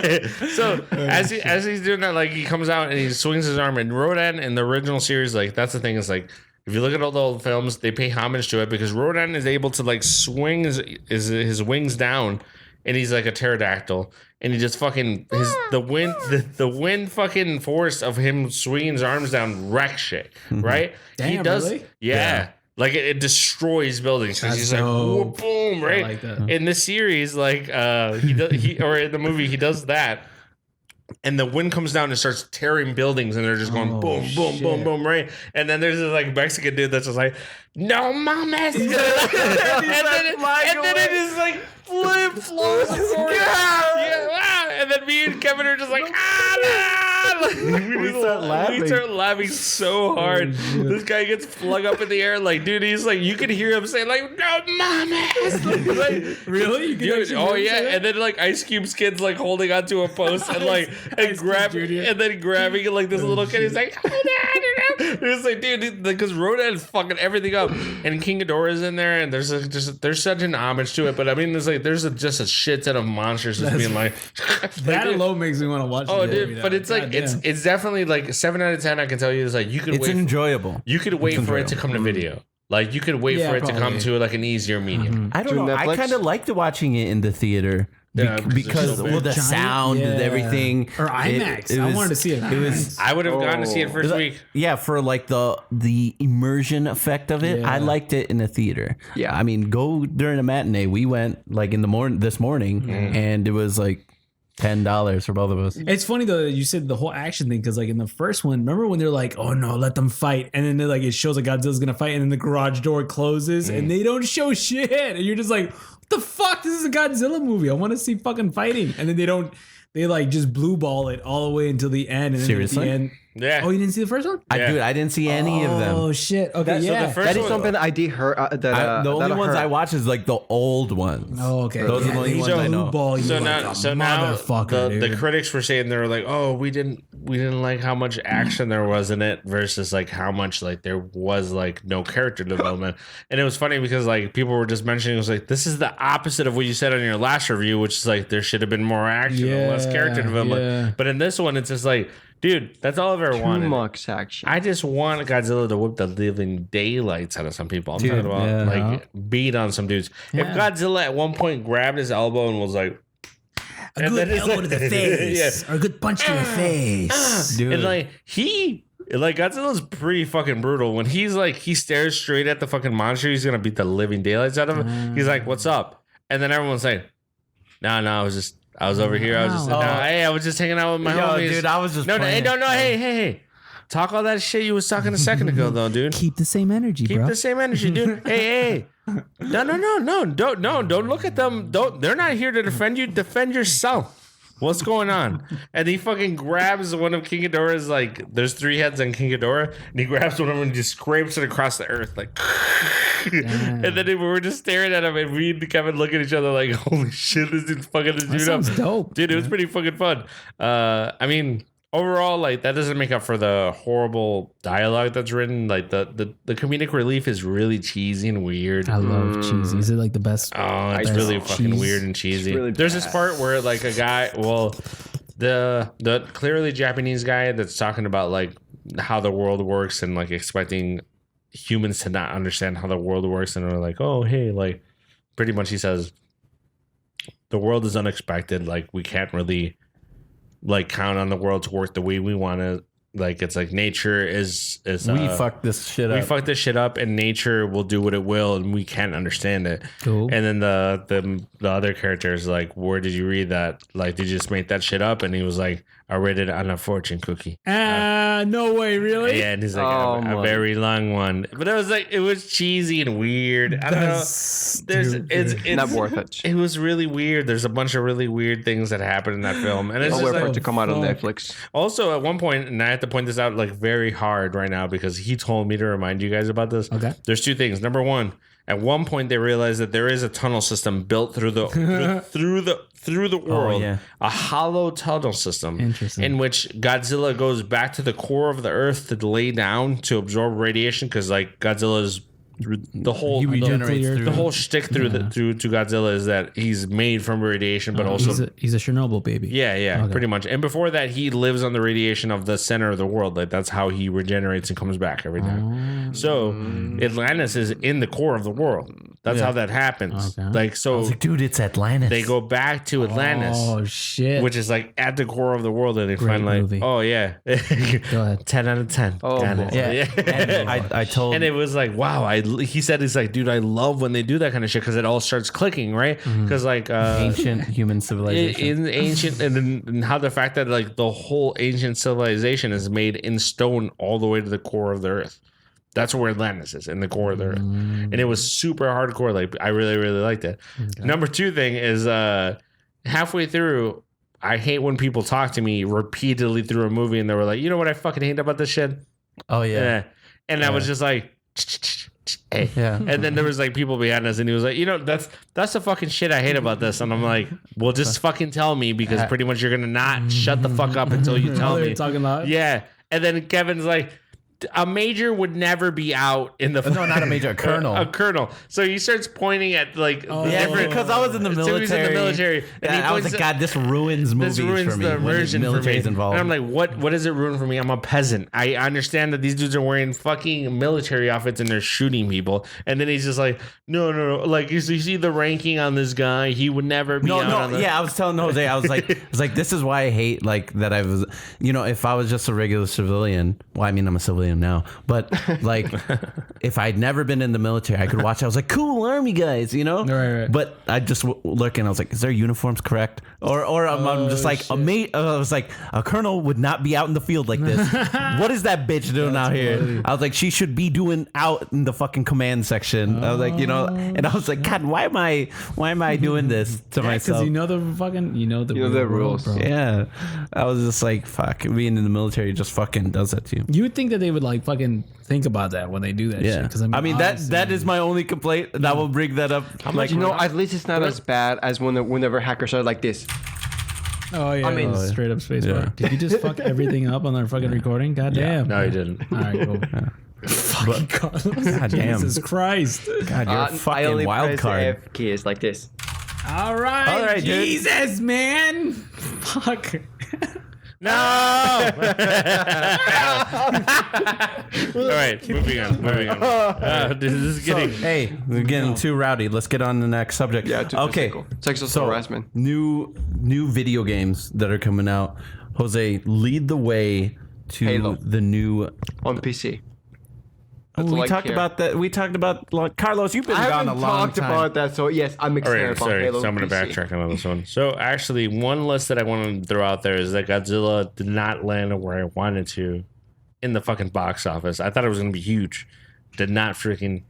so as he's doing that, like he comes out and he swings his arm. And Rodan in the original series, like that's the thing is like if you look at all the old films, they pay homage to it because Rodan is able to like swing his wings down, and he's like a pterodactyl, and he just fucking the wind fucking force of him swinging his arms down wreck shit, right? He Damn, does, really? yeah. Like it destroys buildings because he's like dope. whoop, boom, right? like that. In the series, like or in the movie, he does that, and the wind comes down and starts tearing buildings, and they're just going Oh, boom, boom, shit. boom, boom, right? And then there's this like Mexican dude that's just like, no mames, and then it just like flows forward. And then me and Kevin are just like, we start laughing so hard. This guy gets flung up in the air, like, dude, he's like, you can hear him saying, like, no mames. Like, Really? You can dude, actually oh hear him yeah, say that? and then like Ice Cube's kid's like holding onto a post and like and grabbing like this little kid. He's like, it's like, dude, because Rodan is fucking everything up, and King Ghidorah's in there, and there's such an homage to it. But I mean, there's just a shit ton of monsters just being like That alone makes me want to watch oh, the movie, dude, but though. it's like Goddamn. it's definitely like 7 out of 10. I can tell you, it's like you could It's wait. enjoyable. You could wait for it to come to video. Like you could wait Yeah, for it to come probably. to like an easier medium. I don't To know. I Netflix? kind of liked watching it in the theater. Yeah, because because it's so well, big. the Giant- sound and yeah. everything. Or IMAX. I wanted to see it in It was IMAX. I would have gone to see it first week. yeah, for like the immersion effect of it. Yeah. I liked it in the theater. Yeah. I mean, go during a matinee. We went like in the this morning, and it was like $10 for both of us. It's funny though that you said the whole action thing because like in the first one, remember when they're like, "Oh no, let them fight," and then they're like, it shows like Godzilla's gonna fight, and then the garage door closes, and they don't show shit, and you're just like, "What the fuck? This is a Godzilla movie. I want to see fucking fighting," and then they don't. They like just blue ball it all the way until the end. And then Seriously? At the end, Yeah. oh, you didn't see the first one? Yeah. I didn't see any of them. Oh shit. Okay, So yeah. the first That is one- something I did hear. The only ones I watch is like the old ones. Oh, okay. Those are the only they ones I know. blue ball you So like now, a so now motherfucker, the dude. critics were saying they were like, oh, we didn't like how much action there was in it versus like how much like there was like no character development. And it was funny because like people were just mentioning it was like this is the opposite of what you said on your last review, which is like there should have been more action and less character development. yeah. But in this one, it's just like, dude, that's all I've ever Too wanted. much action. I just want Godzilla to whip the living daylights out of some people. I'm talking about yeah. like beat on some dudes. If Godzilla at one point grabbed his elbow and was like, a and good then it's elbow like- to the face, or a good punch to the face. Dude. and like Godzilla's pretty fucking brutal. When he's like he stares straight at the fucking monster, he's gonna beat the living daylights out of him. He's like, "What's up?" And then everyone's like, "No, I was over here. I was just hey, I was just hanging out with my Yo, homies." dude, I was just no, playing. hey. Talk all that shit you was talking a second ago, though, dude. Keep the same energy, Keep bro. the same energy, dude. Hey. No. Don't look at them. They're not here to defend you. Defend yourself. What's going on? And he fucking grabs one of King Ghidorah's, like, there's 3 heads on King Ghidorah, and he grabs one of them and just scrapes it across the earth, like, and then we were just staring at him, and we and Kevin look at each other like, holy shit, this dude's fucking this dude up. sounds dope. Dude, it was pretty fucking fun. I mean, overall, like that doesn't make up for the horrible dialogue that's written. Like the comedic relief is really cheesy and weird. I love cheesy. Is it like the best? Oh, it's best really fucking cheese? weird and cheesy. really There's this part where like a guy, well, the clearly Japanese guy that's talking about like how the world works and like expecting humans to not understand how the world works, and they're like, oh hey, like pretty much he says the world is unexpected. Like we can't really like count on the world to work the way we want to. Like it's like nature is We fucked this shit up. we fucked this shit up, and nature will do what it will, and we can't understand it. Cool. And then the other character is like, where did you read that? Like, did you just make that shit up? And he was like, I read it on a fortune cookie. No way, really? Yeah, and he's like, Oh, a my. very long one. But it was like, it was cheesy and weird. I don't know. That's There's stupid. it's Not worth it. It was really weird. There's a bunch of really weird things that happen in that film, and it's I'll just wait for like, it to come out on fuck. Netflix. also at one point, and I have to point this out like very hard right now because he told me to remind you guys about this. Okay. There's two things. Number one, at one point they realized that there is a tunnel system built through the through the world, yeah. a hollow tunnel system, Interesting. in which Godzilla goes back to the core of the Earth to lay down to absorb radiation because like Godzilla's the whole He regenerates nuclear- through. the whole shtick through to Godzilla is that he's made from radiation, but also he's a Chernobyl baby. yeah, Okay. pretty much. And before that, he lives on the radiation of the center of the world. Like that's how he regenerates and comes back every time. So Atlantis is in the core of the world. That's how that happens. Okay. Like so, I was like, dude, it's Atlantis. they go back to Atlantis, Oh shit. which is like at the core of the world, and they find like, movie. oh yeah, Go ahead. 10 out of 10. Oh, Damn boy. it. Yeah. And I told. And it was like, wow. He said, he's like, dude, I love when they do that kind of shit because it all starts clicking, right? Because like ancient human civilization. in ancient and how the fact that like the whole ancient civilization is made in stone all the way to the core of the earth. That's where Atlantis is, in the core of the earth. And it was super hardcore. Like I really, really liked it. Number two thing is halfway through, I hate when people talk to me repeatedly through a movie and they were like, you know what I fucking hate about this shit? Oh yeah. Yeah. And I was just like, hey. Yeah. And then there was like people behind us, and he was like, you know, that's the fucking shit I hate about this. And I'm like, well, just fucking tell me because pretty much you're gonna not shut the fuck up until you tell Oh, me. you're talking about? Yeah. And then Kevin's like, a major would never be out in the No, not a major, a colonel. a colonel. So he starts pointing at like Yeah, different because I was in the military. So he's in the military, and he I was points like, at- God, this ruins movies this ruins for me. the when immersion for me. military's involved. And I'm like, what does it ruin for me? I'm a peasant. I understand that these dudes are wearing fucking military outfits and they're shooting people. And then he's just like, no. Like you see the ranking on this guy, he would never be out on the I was telling Jose, I was like, this is why I hate like that. I was, if I was just a regular civilian, well, I mean, I'm a civilian now, but like, if I'd never been in the military, I could watch. I was like, cool army guys, Right. But I just look and I was like, is their uniforms correct? Or I'm just like, I was like, a colonel would not be out in the field like this. What is that bitch doing out here? funny. I was like, she should be doing out in the fucking command section. I was like, and I was like, God, why am I doing this to myself? Because you know the fucking the You know the rules. bro. Yeah, I was just like, fuck, being in the military just fucking does that to you. You would think that they would like fucking think about that when they do that shit. Yeah, Because I mean honestly, that is my only complaint, and I will bring that up. Like, At least it's not as bad as whenever hackers are like this. Oh yeah, I mean- straight up space Yeah. bar. Did you just fuck everything up on their fucking recording? God damn. No, he didn't. All right, cool. Fucking Carlos. God damn. Jesus Christ. God, you're a I fucking only wild press card. F keys like this. All right, dude. Jesus, man. Fuck. No. All right, moving on. This is getting. Hey, we're getting too rowdy. Let's get on to the next subject. Yeah, too okay. physical. Sexual So, harassment. new video games that are coming out. Jose, lead the way to Halo. the new. On PC. We talked about that. We talked about like, Carlos. You've been I gone a haven't long talked time. about that, so yes, I'm All excited right, about sorry. Halo So I'm going to PC. backtrack on this one. So actually, one list that I want to throw out there is that Godzilla did not land where I wanted to in the fucking box office. I thought it was going to be huge. Did not freaking.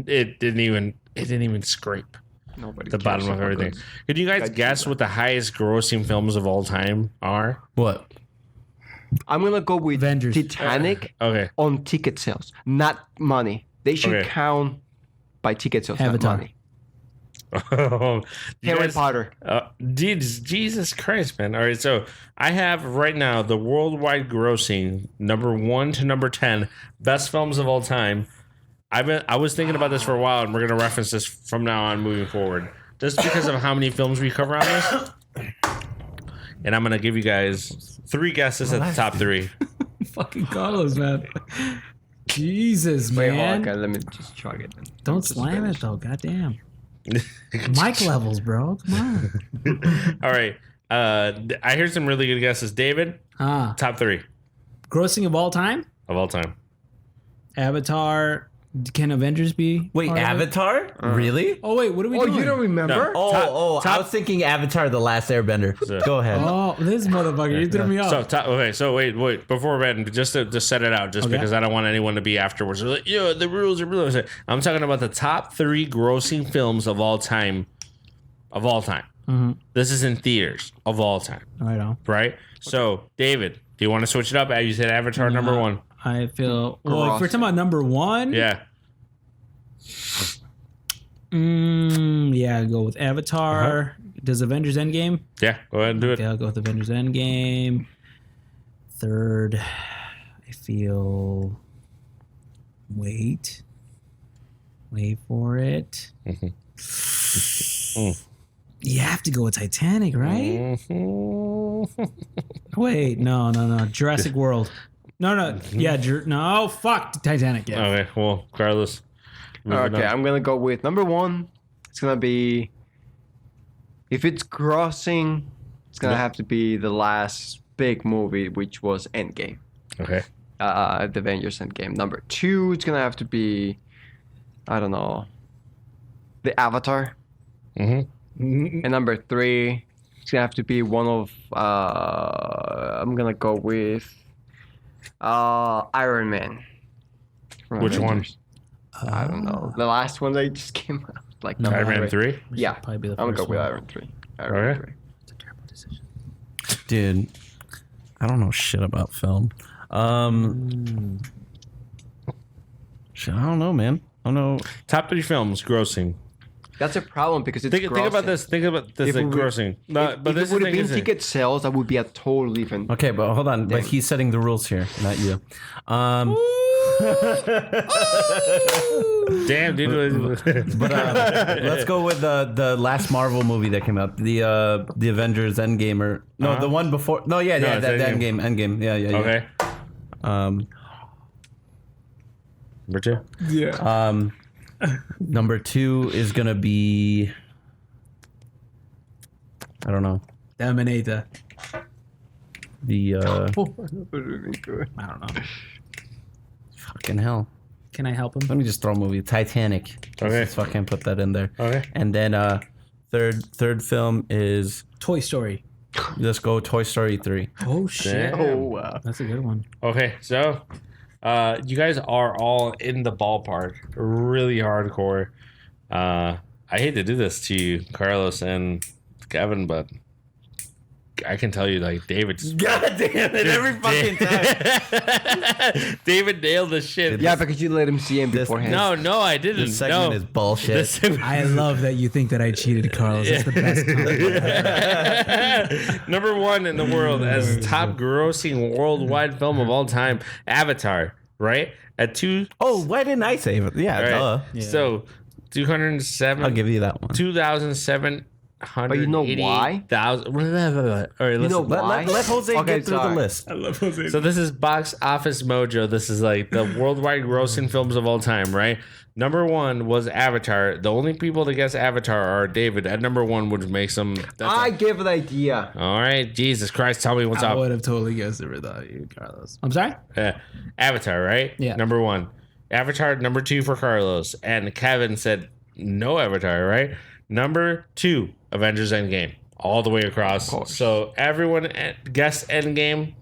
It didn't even scrape Nobody the cares bottom of about everything. goods. Could you guys guess what the highest grossing films of all time are? What? I'm gonna go with Avengers. Titanic Okay. on ticket sales, not money. They should Okay. count by ticket sales, Avatar. not money. You Harry guys- Potter. Jesus Christ, man. All right, so I have right now the worldwide grossing number 1 to number 10 best films of all time. I was thinking about this for a while, and we're gonna reference this from now on moving forward, just because of how many films we cover on this. And I'm gonna give you guys 3 guesses at the top 3. Fucking Carlos, man. Jesus, Wait, man. okay, let me just chug it. Then. Don't slam it though. Goddamn. Mic levels, bro. Come on. All right. I hear some really good guesses. David, top 3 Grossing of all time? of all time. Avatar. Can Avengers be? Wait, part of it? Avatar? Really? Oh wait, what are we Oh, doing? you don't remember? No. I was thinking Avatar: The Last Airbender. Go ahead. Oh, this motherfucker, you threw me off. So wait, before Ben, just to set it out, just because I don't want anyone to be afterwards. Like, the rules are rules. I'm talking about the top 3 grossing films of all time. Of all time. Mm-hmm. This is in theaters of all time, Right on. right? So, David, do you want to switch it up? You said Avatar number 1. I feel. Well, if we're talking about number 1, Yeah. yeah, go with Avatar. Does Avengers Endgame? Yeah, go ahead and do Okay, it. I'll go with Avengers Endgame. Third, I feel. Wait for it. You have to go with Titanic, right? Wait, no. Jurassic World. No. Yeah, no. Fuck Titanic. Yeah. Okay, well, Carlos. moving Okay, on. I'm gonna go with number 1. It's gonna be. If it's grossing, it's gonna have to be the last big movie, which was Endgame. Okay. The Avengers Endgame. Number 2, it's gonna have to be. I don't know. The Avatar. Mm-hmm. And number 3, it's gonna have to be one of. I'm gonna go with. Iron Man. from Which one? Avengers. I don't know. The last one that just came out. Like number Iron Man 3? Yeah. Probably be the I'm gonna first go with one. Iron 3. Okay. 3. It's a terrible decision. Dude, I don't know shit about film. Shit, I don't know, man. I don't know. Top 3 films grossing. That's a problem because it's Think about this. Think about this If like we- grossing. No, but if this it would is have the been thing. ticket sales, that would be a total different. Okay, but hold on. But Damn. he's setting the rules here, not you. Damn, dude. But let's go with the last Marvel movie that came out, the Avengers Endgame, or no, the one before. No, yeah, No, yeah, it's the Endgame. Endgame. Yeah. Okay. Number 2. Yeah. Number 2 is gonna be. I don't know. Terminator. The I don't know. fucking hell. Can I help him? Let me just throw a movie. Titanic. Okay. Let's fucking put that in there. Okay. And then third film is, Toy Story. let's go Toy Story 3. Oh shit. Damn. Oh wow. That's a good one. Okay, so you guys are all in the ballpark. Really hardcore. I hate to do this to you, Carlos and Kevin, but I can tell you, like, David just God damn it! Every fucking time. David nailed the shit. Yeah, because you let him see him This- beforehand. No, I didn't. This segment no. is bullshit. This- I love that you think that I cheated, Carlos. That's the best compliment. Number 1 in the world as top grossing worldwide film of all time, Avatar, right? At 2. Oh, why didn't I say it? Yeah, Right. duh. So 207. I'll give you that one. 2,700. But you know why? All right, You know listen. why? Let Jose Okay, get through sorry. the list. So this is Box Office Mojo. This is like the worldwide grossing films of all time, right? Number 1 was Avatar. The only people to guess Avatar are David. At number 1 would make some. I gave an idea. All right, Jesus Christ, tell me what's I up. would have totally guessed it without you, Carlos. I'm sorry? Avatar, right? Yeah. Number 1. Avatar, number 2 for Carlos. And Kevin said no Avatar, right? Number 2, Avengers Endgame. All the way across. course. So everyone guessed Endgame.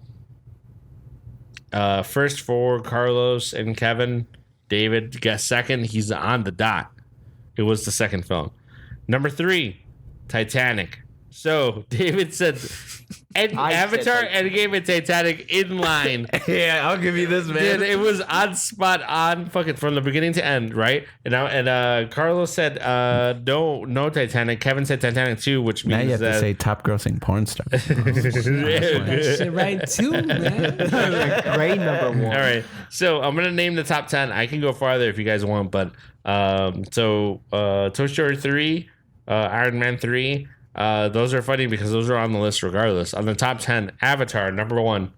First for Carlos and Kevin. David guessed second. He's on the dot. It was the second film. Number 3, Titanic. So David said Avatar, Endgame, and Titanic in line. Yeah, I'll give you this, man. Dude, it was on spot on fucking from the beginning to end, right? And Carlos said no Titanic. Kevin said Titanic too, which Now means you have that to say top grossing porn star. That shit right too, man. Great number one. All right, so I'm gonna name the top 10. I can go farther if you guys want, but Toy Story 3, Iron Man 3. Those are funny because those are on the list regardless. On the top 10, Avatar number 1,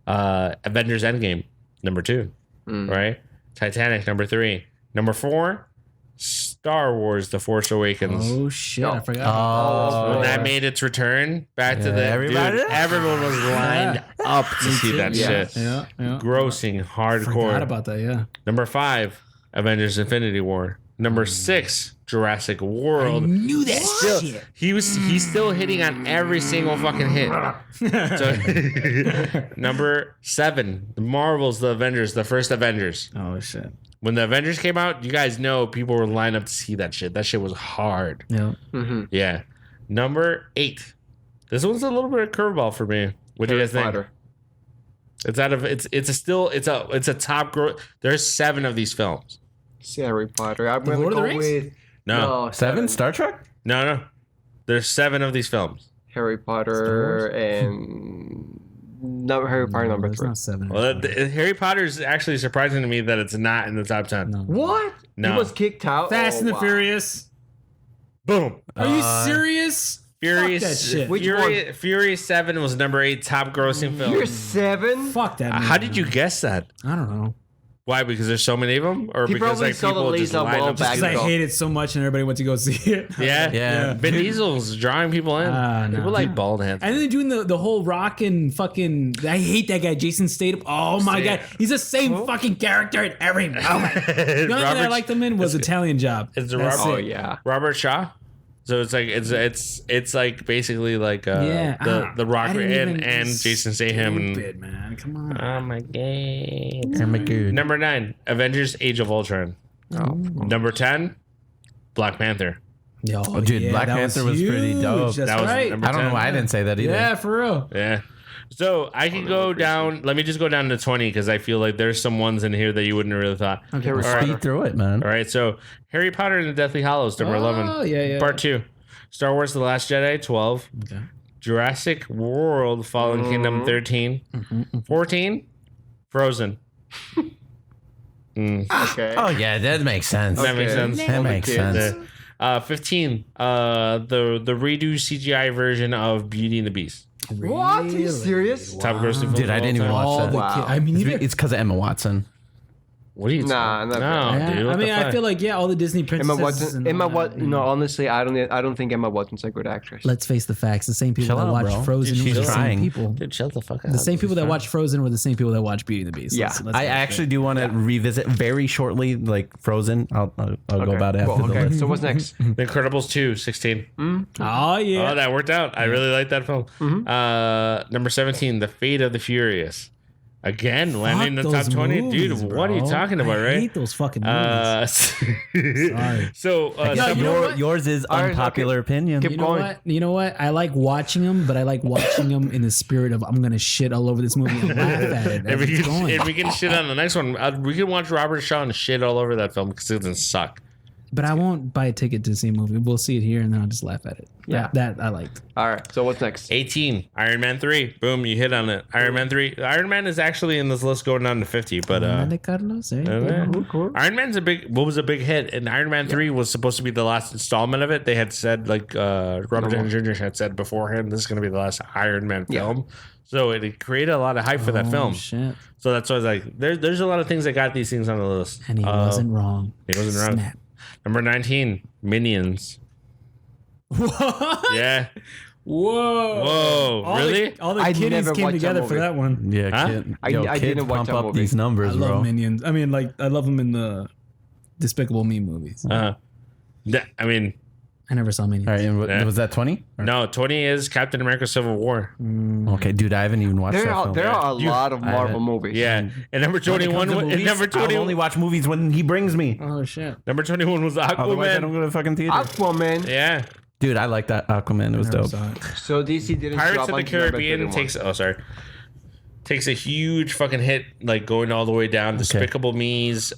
Avengers Endgame number 2, right? Titanic number 3, number 4, Star Wars: The Force Awakens. Oh shit, I forgot. When that made its return back to the everybody- dude, everyone was lined up to see that shit. Yeah. Grossing hardcore. Forgot about that. Yeah. Number 5, Avengers: Infinity War. Number 6, Jurassic World. Knew that shit. He's still hitting on every single fucking hit. So number 7, the Marvels, the Avengers, the first Avengers. Oh shit. When the Avengers came out, you guys know people were lined up to see that shit. That shit was hard. Yeah. Yeah. Number 8. This one's a little bit of curveball for me. What do you guys think? It's out of it's a top growth. There's 7 of these films. Harry Potter. I'm gonna Lord of the go Rings? with No. 7 Star Trek? No. There's 7 of these films. Harry Potter and no Harry Potter number It's 3. not 7. Well, Harry Potter is actually surprising to me that it's not in the top 10. No. What? No. He was kicked out. Fast and the wow. Furious. Boom. Are you serious? Furious, Fuck that shit. Which Furious 7 was number 8 top grossing film. You're 7. Fuck that. How did you guess that? I don't know. Why? Because there's so many of them, or He because probably like saw the people just laser lined wall up to back see Because I it? hate it so much and everybody went to go see it. Yeah, Yeah. Vin Diesel's drawing people in. No. People like bald heads. And then they're doing the whole rock and fucking. I hate that guy, Jason Statham. Oh my god, he's the same fucking character in every moment. The only thing I liked him in was Italian Job. It's a That's Robert. Oh it. yeah. Robert Shaw. So it's like it's like basically like the Rock I didn't even- and Jason Statham and Stupid, man. Come on. oh my god. Number 9, Avengers: Age of Ultron. Number 10, Black Panther. Yo, Oh, dude, Black that Panther was pretty huge. dope. That's That was right. number I don't know 10. why I didn't say that either. Yeah, for real. Yeah. So I can go down. Let me just go down to 20 because I feel like there's some ones in here that you wouldn't have really thought. Okay. Harry All right. Speed through it, man. All right. So Harry Potter and the Deathly Hallows, number 11. Oh, yeah. Part 2. Star Wars: The Last Jedi, 12. Okay. Jurassic World: Fallen Kingdom, 13. 14. Frozen. Okay. Oh, yeah, that makes sense. That makes sense. That makes sense. 15. The redo CGI version of Beauty and the Beast. What? Are you serious? Top grossing film Dude, I of all didn't even time. watch All that. the Wow. I mean, either. It's because of Emma Watson. What are you Nah, talking? not No, Yeah, dude. What I mean, the I fuck? feel like all the Disney princesses. Emma Watson. and Emma all that, Watson. you No, know. honestly, I don't think Emma Watson's a good actress. Let's face the facts. The same people Chill that out, watch bro. Frozen Dude, were she's the trying. same people. Dude, shut the fuck up. The same people that watch Frozen were the same people that watch Beauty and the Beast. Yeah. Let's I face actually it. do want to revisit very shortly, like Frozen. I'll go about it after Well, the okay. list. So what's next? The Incredibles 2, 16. Oh yeah. Oh, that worked out. I really like that film. Number 17, The Fate of the Furious. Again, landing in the Fuck top those 20. Dude, movies, what are you bro. talking about, I right? hate those fucking movies. Sorry. So, Yeah, you know what? Yours is All right, unpopular opinion. Keep You know going. what? You know what? I like watching them, but I like watching them in the spirit of I'm gonna shit all over this movie and laugh at it as it's going. if we can shit on the next one, we can watch Robert Shaw and shit all over that film because it doesn't suck. But I won't buy a ticket to see a movie. We'll see it here, and then I'll just laugh at it. Yeah. that I liked. All right. So what's next? 18, Iron Man 3. Boom, you hit on it. Iron Man 3. Iron Man is actually in this list going down to 50, but Monte Carlos, there you go. Iron Man's was a big hit, and Iron Man 3 was supposed to be the last installment of it. They had said, like Robert Downey Jr. had said beforehand, this is going to be the last Iron Man film. So it created a lot of hype for that film. Shit. So that's why I was like, there's a lot of things that got these things on the list. And he wasn't wrong. He wasn't wrong. Snap. Number 19, Minions. What? Yeah. Whoa. Whoa. All Really? all the I kiddies never came watched that together for movie. that one. Yeah, Huh? kid, I kids didn't watch pump that up movie. these I numbers, love bro. Minions. I mean, like, I love them in the Despicable Me movies. I mean, I never saw Minions. All right, and Yeah. was that 20? no, 20 is Captain America Civil War. Okay, dude, I haven't even watched There that are film. there are a lot of Marvel haven't- movies. Yeah. And number 21, When it comes to and movies, number I'll 20, only watch movies when he brings me. Oh shit. number 21 was Otherwise, I don't Aquaman. go to the fucking theater. Aquaman. Yeah. Dude, I like that Aquaman. It was Never dope. saw it. So DC didn't Pirates drop of the until November Caribbean 31. takes a huge fucking hit, like going all the way down. Despicable Me's,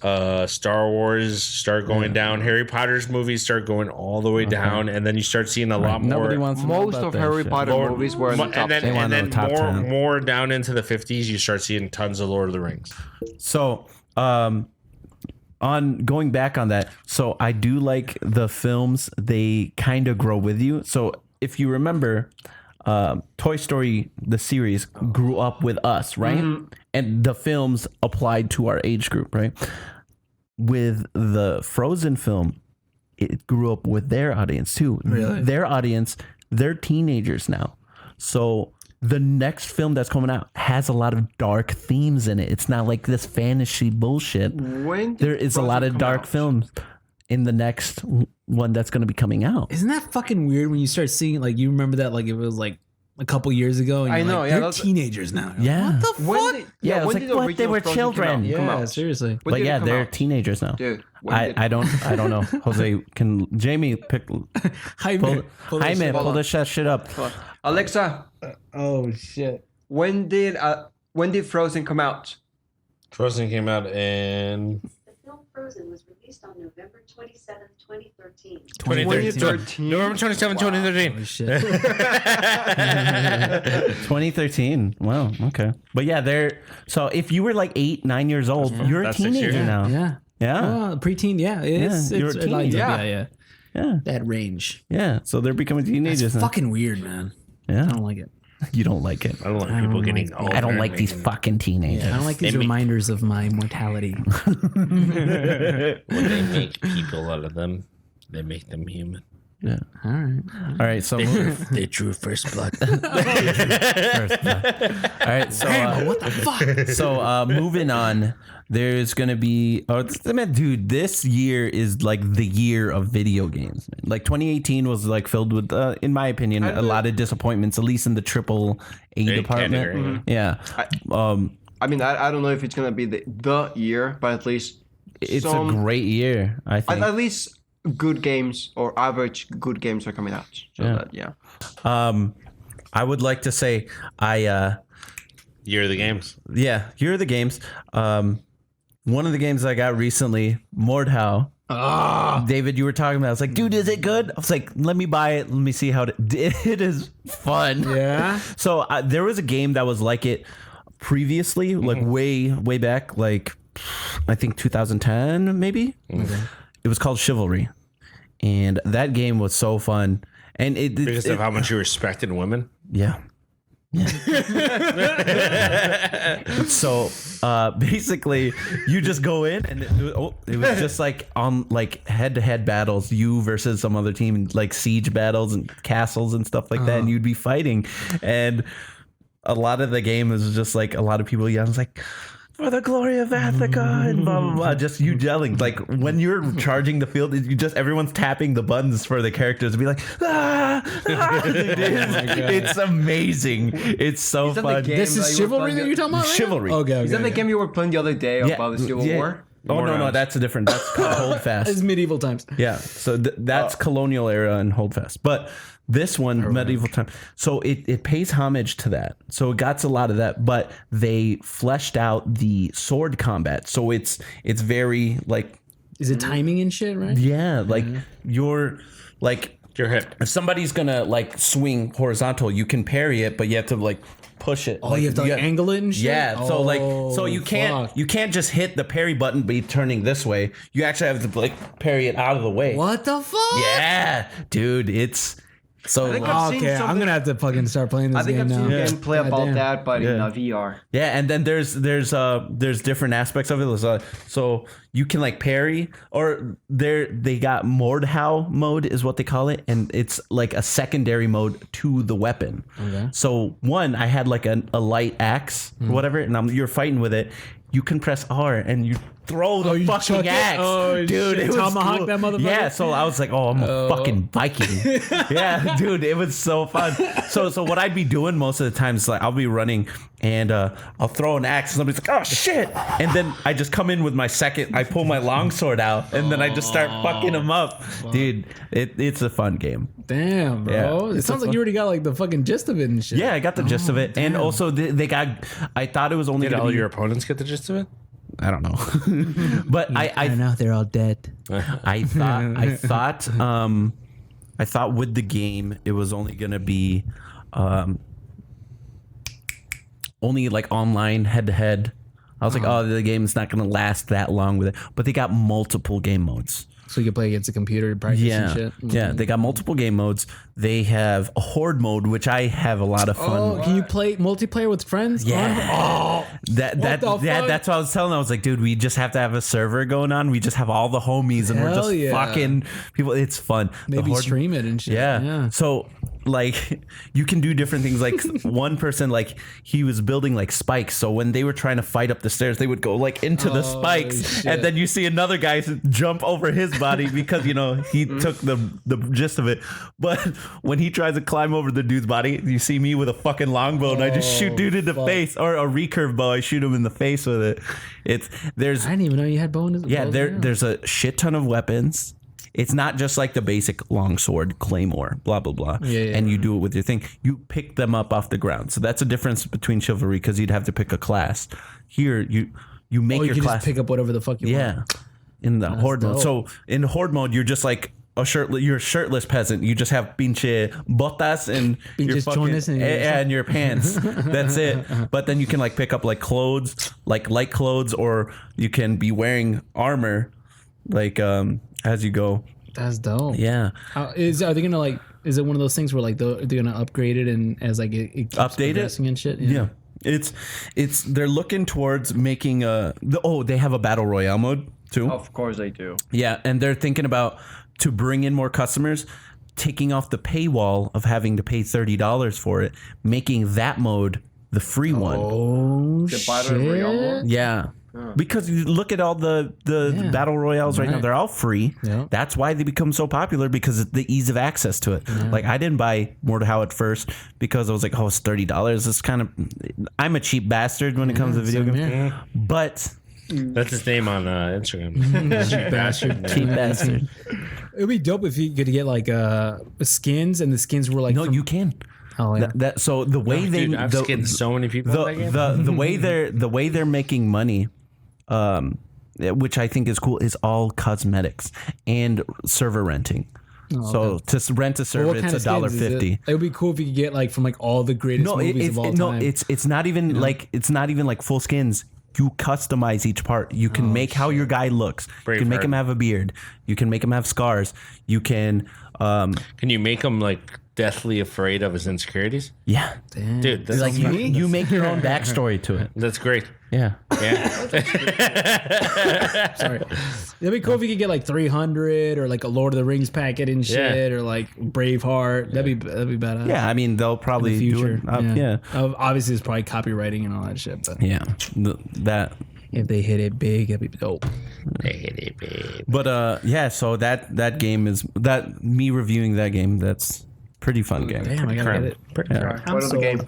Star Wars start going down. Harry Potter's movies start going all the way down, and then you start seeing a lot more. Nobody wants to know Most about of that Harry shit. Potter movies were in the top and then, 10. wanna know top 10. more down into the 50s, you start seeing tons of Lord of the Rings. So, on going back on that, so I do like the films. They kind of grow with you. So if you remember, Toy Story, the series, grew up with us, right? And the films applied to our age group, right? With the Frozen film, it grew up with their audience too. Really? Their audience, they're teenagers now. So the next film that's coming out has a lot of dark themes in it. It's not like this fantasy bullshit. When did There is a Frozen lot of come dark out? films in the next one that's going to be coming out. Isn't that fucking weird when you start seeing like you remember that like it was like a couple years ago? And I you're know, like, yeah, they're that's- teenagers now. You're Yeah. like, what the When fuck? did, Yeah, it was when like, did the what? They original were Frozen children. come Yeah, out? seriously. When But did it yeah, come they're out? teenagers now. Dude, when I, did- I don't know. Jose, can Jamie pick? Jaime, Jaime, pull on. this shit up. Alexa, Oh shit. when did Frozen come out? Frozen came out in The film Frozen was released on November 27th, 2013. 2013. November 27, 2013. Holy shit. 2013. Wow. Okay. But yeah, they're so if you were like 8, 9 years old, you're a That's 6 teenager years. now. Yeah. Yeah. Preteen. Yeah. It's, Yeah, you're it's a it lines teenager. up, yeah. Yeah. That range. Yeah. So they're becoming It's teenagers now. fucking weird, man. Yeah. I don't like it. You don't like it. I don't like I people don't getting like- older. I don't like these fucking teenagers. I don't like these They make- reminders of my mortality. When they make people out of them, they make them human. Yeah. All right. All right. So They drew first blood. all right. So What the fuck? so moving on, there's gonna be dude, this year is like the year of video games, man. Like 2018 was like filled with in my opinion a lot of disappointments, at least in the triple A department. category. Yeah. I mean, I don't know if it's gonna be the year, but at least It's some, a great year, I think. at least good games or average good games are coming out. So I would like to say Year of the games. yeah, here are the games. One of the games I got recently, Mordhau. David, you were talking about. I was like, dude, is it good? I was like, let me buy it. Let me see how it is fun. Yeah. So there was a game that was like it previously, like way back, like I think 2010 maybe. It was called Chivalry, and that game was so fun. And Because of how much you respected women. yeah. So basically you just go in and it was just like on like head-to-head battles, you versus some other team, like siege battles and castles and stuff like that, and you'd be fighting, and a lot of the game is just like a lot of people yelling like for the glory of Attica and blah blah blah, just you yelling. Like when you're charging the field, you just everyone's tapping the buttons for the characters to be like it's amazing. It's so Is that the fun. game This that is you were chivalry playing that you're talking about? Right Chivalry. Now? Okay. Is that the game you were playing the other day about the Civil War? Oh no, that's a different. That's called It's Holdfast. medieval times. Yeah, so that's colonial era and Holdfast. But this one, medieval time, so it pays homage to that. So it got a lot of that, but they fleshed out the sword combat. So it's very like Is it timing and shit, right? like you're like Your hip. if somebody's gonna like swing horizontal, you can parry it, but you have to like push it. Oh, you have to like, angle it and shit? Yeah, so Oh, you can't fuck. you can't just hit the parry button be turning this way. You actually have to like parry it out of the way. What the fuck? Yeah, dude, it's so think I've seen Okay, I'm something- gonna have to fucking start playing this I think game I've seen now. gameplay about Goddamn. that, but in VR. yeah, and then there's different aspects of it. So you can like parry, or they got Mordhau mode is what they call it, and it's like a secondary mode to the weapon. Okay. So one, I had like a light axe or whatever, and you're fighting with it. You can press R and you throw the you chuck fucking it? axe. Oh, dude, shit. it was Tomahawk cool. that motherfucker? Yeah, so I was like, oh, I'm a fucking Viking. Yeah, dude, it was so fun. So what I'd be doing most of the time is like I'll be running and I'll throw an axe and somebody's like, oh shit. And then I just come in with my second, I pull my longsword out and then I just start fucking them up. Dude, it's a fun game. Damn, bro. Yeah, It it's sounds a like you already got like the fucking gist of it and shit. Yeah, I got the gist of it. And also they got, I thought it was only Did gonna all be, your opponents get the gist of it? I don't know. But I don't know. They're all dead. I thought with the game it was only gonna be only like online head to head. I was like, oh, the game's not gonna last that long with it. But they got multiple game modes. So you can play against a computer to practice and shit. Yeah, they got multiple game modes. They have a horde mode, which I have a lot of fun. Oh, can you play multiplayer with friends? Yeah. Oh, That What the fuck? that's what I was telling them. I was like, dude, we just have to have a server going on. We just have all the homies and we're Hell just yeah. fucking people. It's fun. The maybe horde- stream it and shit. Yeah. So like you can do different things. Like one person, like he was building like spikes. So when they were trying to fight up the stairs, they would go like into the spikes, shit. and then you see another guy jump over his body because he took the gist of it. But when he tries to climb over the dude's body, you see me with a fucking longbow and I just shoot dude in the face, or a recurve bow. I shoot him in the face with it. I didn't even know you had bows. Yeah, there's a shit ton of weapons. It's not just like the basic longsword, claymore, blah, blah, blah. Yeah. And you do it with your thing. You pick them up off the ground. So that's a difference between chivalry because you'd have to pick a class. Here, you make you your can class. just pick up whatever the fuck you want. Yeah. In the horde mode. dope. So in horde mode, you're just like you're a shirtless peasant. You just have pinche botas and your Pinches chones and your- and your pants. That's it. But then you can like pick up like clothes, like light clothes, or you can be wearing armor, like as you go. That's dope. Yeah. Are they gonna like? Is it one of those things where like they're gonna upgrade it and as like it keeps Update it? progressing and shit? Yeah. It's they're looking towards making they have a battle royale mode too. Of course they do. Yeah, and they're thinking about to bring in more customers, taking off the paywall of having to pay $30 for it, making that mode the free one. Oh The battle royale mode? Yeah. Because you look at all the battle royales right now, they're all free. Yeah. That's why they become so popular, because of the ease of access to it. Like I didn't buy Mordhau at first because I was like, oh, it's $30. It's kind of, I'm a cheap bastard when it comes to video same games. here. But That's his name on Instagram. Cheap bastard. cheap bastard. It'd be dope if you could get like skins and the skins were like No, you can. Oh yeah. So the way they Dude, I've the, skinned so many people in that game. the way they're making money, which I think is cool, is all cosmetics and server renting. So to rent a server, What it's kind of skins is it? $1.50. It would be cool if you could get like from like all the greatest movies of all time. It's not even like full skins. You customize each part. You can make how your guy looks. You can make Braveheart. him have a beard. You can make him have scars. You can, Can you make him like deathly afraid of his insecurities? yeah. Dude, that's Like me? You make your own backstory to it. That's great. Yeah. Yeah. Sorry. It'd be cool if you could get like 300 or like a Lord of the Rings packet and shit, or like Braveheart. That'd be badass. Yeah. I mean, they'll probably In the future. do it. Yeah. Obviously, it's probably copywriting and all that shit, but Yeah. That. if they hit it big, that'd be dope. But yeah, so that game is me reviewing that game. That's pretty fun game. Damn, I gotta get it. What is the game?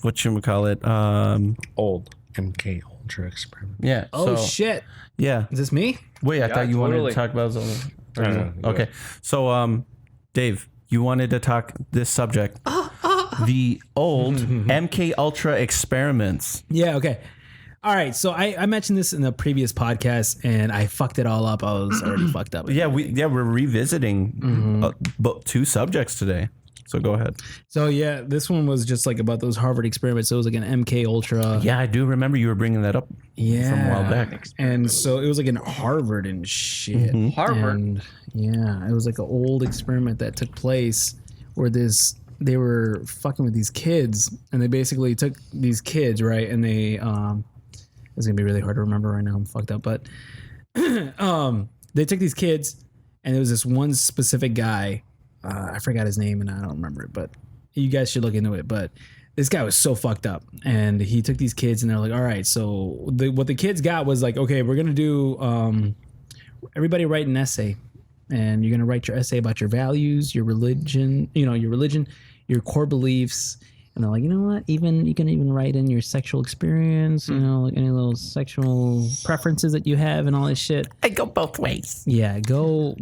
Whatchamacallit? Old MK Ultra experiment. Yeah. Oh so, shit! Yeah. Is this me? Wait, I thought you wanted totally. to talk about Zelda. No, Okay. So Dave, you wanted to talk this subject. The old MK Ultra experiments. Yeah. Okay. All right. So I mentioned this in a previous podcast and I fucked it all up. I was already fucked up. Yeah, we're revisiting two subjects today. So go ahead. So yeah, this one was just like about those Harvard experiments. So it was like an MK Ultra. Yeah, I do remember you were bringing that up Yeah. from a while back. And so it was like in Harvard and shit. Harvard? And yeah, it was like an old experiment that took place where they were fucking with these kids and they basically took these kids, right? And they it's gonna be really hard to remember right now. I'm fucked up, but they took these kids and there was this one specific guy. I forgot his name and I don't remember it, but you guys should look into it. But this guy was so fucked up, and he took these kids, and they're like, all right, so what the kids got was like, okay, we're gonna do everybody write an essay, and you're gonna write your essay about your values, your religion, your core beliefs. And they're like, you know what? Even you can even write in your sexual experience, like any little sexual preferences that you have and all this shit. I go both ways. Yeah, go,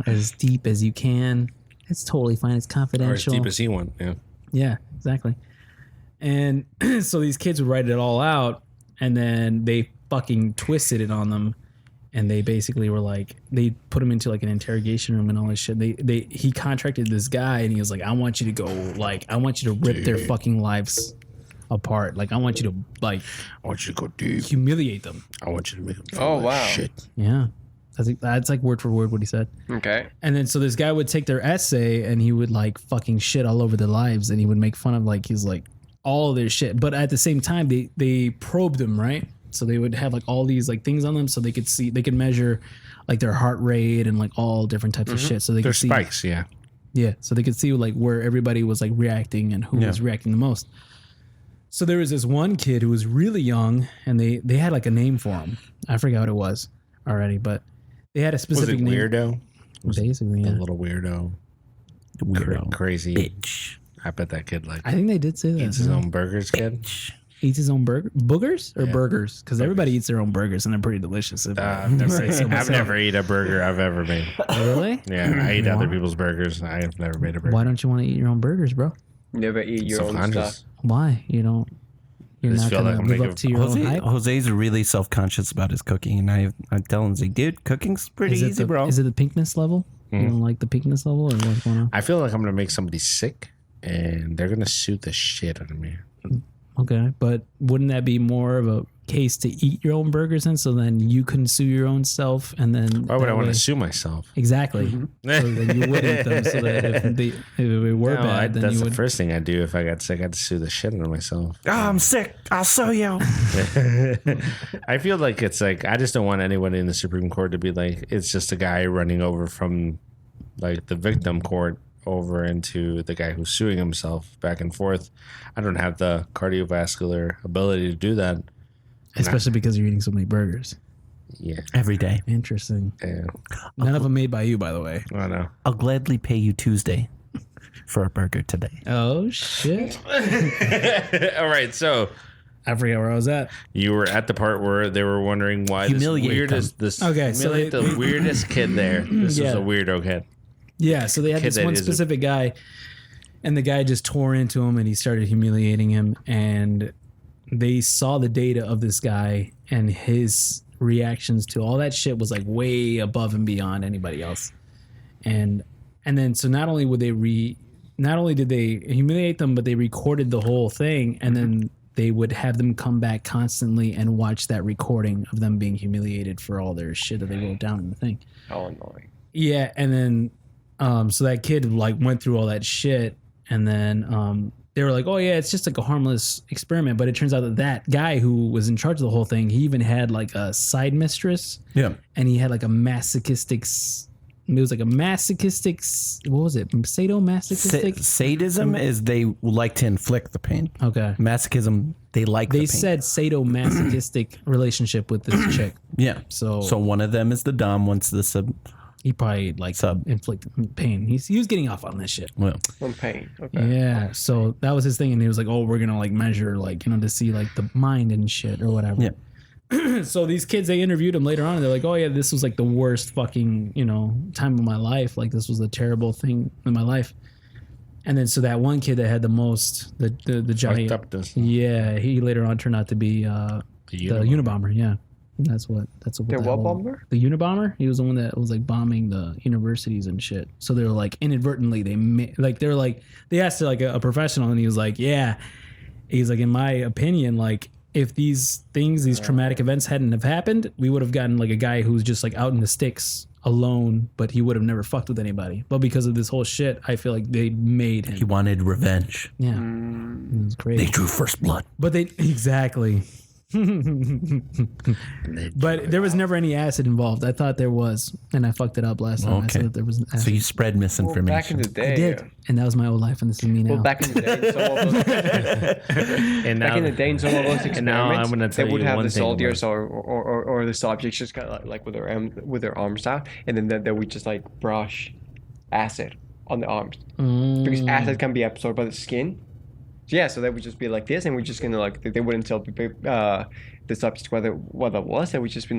as deep as you can. It's totally fine. It's Or as confidential. deep as he went. Yeah. Yeah, exactly. And so these kids would write it all out, and then they fucking twisted it on them. And they basically were like, they put him into like an interrogation room and all this shit. He contracted this guy, and he was like, I want you to go, like, I want you to rip their fucking lives apart. Like, I want you to, like, I want you to go deep. humiliate them. I want you to make him feel Oh, like wow. shit. Yeah. That's like word for word what he said. Okay. And then so this guy would take their essay, and he would like fucking shit all over their lives, and he would make fun of like, he's like all of their shit. But at the same time, they probed them, right? So they would have like all these like things on them, so they could measure like their heart rate and like all different types of shit. So they There's could see spikes, yeah. Yeah, so they could see like where everybody was like reacting and who was reacting the most. So there was this one kid who was really young, and they had like a name for him. I forgot what it was already, but they had a Was specific it name. weirdo? Basically, A yeah. little weirdo. Crazy. Bitch. I bet that kid like I think they did say that. eats his own burgers, kid. Eats his own burger, boogers or burgers? Because everybody eats their own burgers, and they're pretty delicious. I've never eaten a burger I've ever made. Really? Yeah, I eat other people's burgers. I have never made a burger. Why don't you want to eat your own burgers, bro? Never eat your own stuff. Self-conscious. Why you don't? You're Just not feel gonna like I'm live making- up to your own hype. Jose's really self-conscious about his cooking, and I tell him, like, dude, cooking's pretty Is it easy, the, bro. Is it the pinkness level? You don't like the pinkness level, or what's going on? I feel like I'm gonna make somebody sick, and they're gonna sue the shit out of me. Okay, but wouldn't that be more of a case to eat your own burgers, and so then you can sue your own self, and then Why would I that want way- to sue myself? Exactly. So then you would eat them, so that if it were bad, then that's you the would. first thing I do if I got sick. I'd sue the shit out of myself. Oh, I'm sick. I'll sue you. I feel like it's like I just don't want anyone in the Supreme Court to be like it's just a guy running over from like the victim court over into the guy who's suing himself back and forth. I don't have the cardiovascular ability to do that. Especially because you're eating so many burgers. Yeah, Every day. Interesting. yeah. None of them made by you, by the way. I know. I'll gladly pay you Tuesday for a burger today. Oh shit! All right, so I forget where I was at. you were at the part where they were wondering why this Humiliate weirdest this Okay, so humiliate the weirdest kid there. This Yeah. was a weirdo kid. Yeah, so they had Kid this that one is a- specific guy, and the guy just tore into him, and he started humiliating him, and they saw the data of this guy, and his reactions to all that shit was like way above and beyond anybody else. And then so not only did they humiliate them, but they recorded the whole thing, and then they would have them come back constantly and watch that recording of them being humiliated for all their shit that they wrote down in the thing. How annoying. Yeah, and then so that kid like went through all that shit, and then they were like, "Oh yeah, it's just like a harmless experiment." But it turns out that that guy who was in charge of the whole thing, he even had like a side mistress, Yeah. and he had like a masochistic. It was like a masochistic. What was it? Sadomasochistic. Sadism is they like to inflict the pain. Okay. Masochism, they like They the pain. said sadomasochistic relationship with this chick. Yeah. So one of them is the dom, one's the sub. he probably like Sub. inflict pain. He was getting off on this shit. Well, From pain. Okay. Yeah, so that was his thing, and he was like, "Oh, we're gonna like measure like to see like the mind and shit or whatever." Yeah. So these kids, they interviewed him later on, and they're like, "Oh yeah, this was like the worst fucking time of my life. Like this was a terrible thing in my life." And then so that one kid that had the most the giant, Fucked up this. yeah, he later on turned out to be the Unabomber. Yeah, that's what The that what whole- bomber? The Unabomber. He was the one that was like bombing the universities and shit. So they were like inadvertently they asked like a professional, and he was like, yeah, he's like, in my opinion, like if these traumatic events hadn't have happened, we would have gotten like a guy who's just like out in the sticks alone, but he would have never fucked with anybody. But because of this whole shit, I feel like they made him. he wanted revenge. Yeah, it was crazy. They drew first blood. But they exactly. But there was never any acid involved. I thought there was, and I fucked it up last time. I said that there was acid. So you spread misinformation. Back in the day. I did, and that was my old life, and this is me now. Well, back in the day, some of those, And now, back in the day, in some of those and now I'm experiments, gonna they tell would you have one the thing soldiers or the subjects just kind of like with their arms out, and then they would just like brush acid on the arms because acid can be absorbed by the skin. So yeah, so they would just be like this, and we're just gonna like they wouldn't tell people the subject what that was. They would just you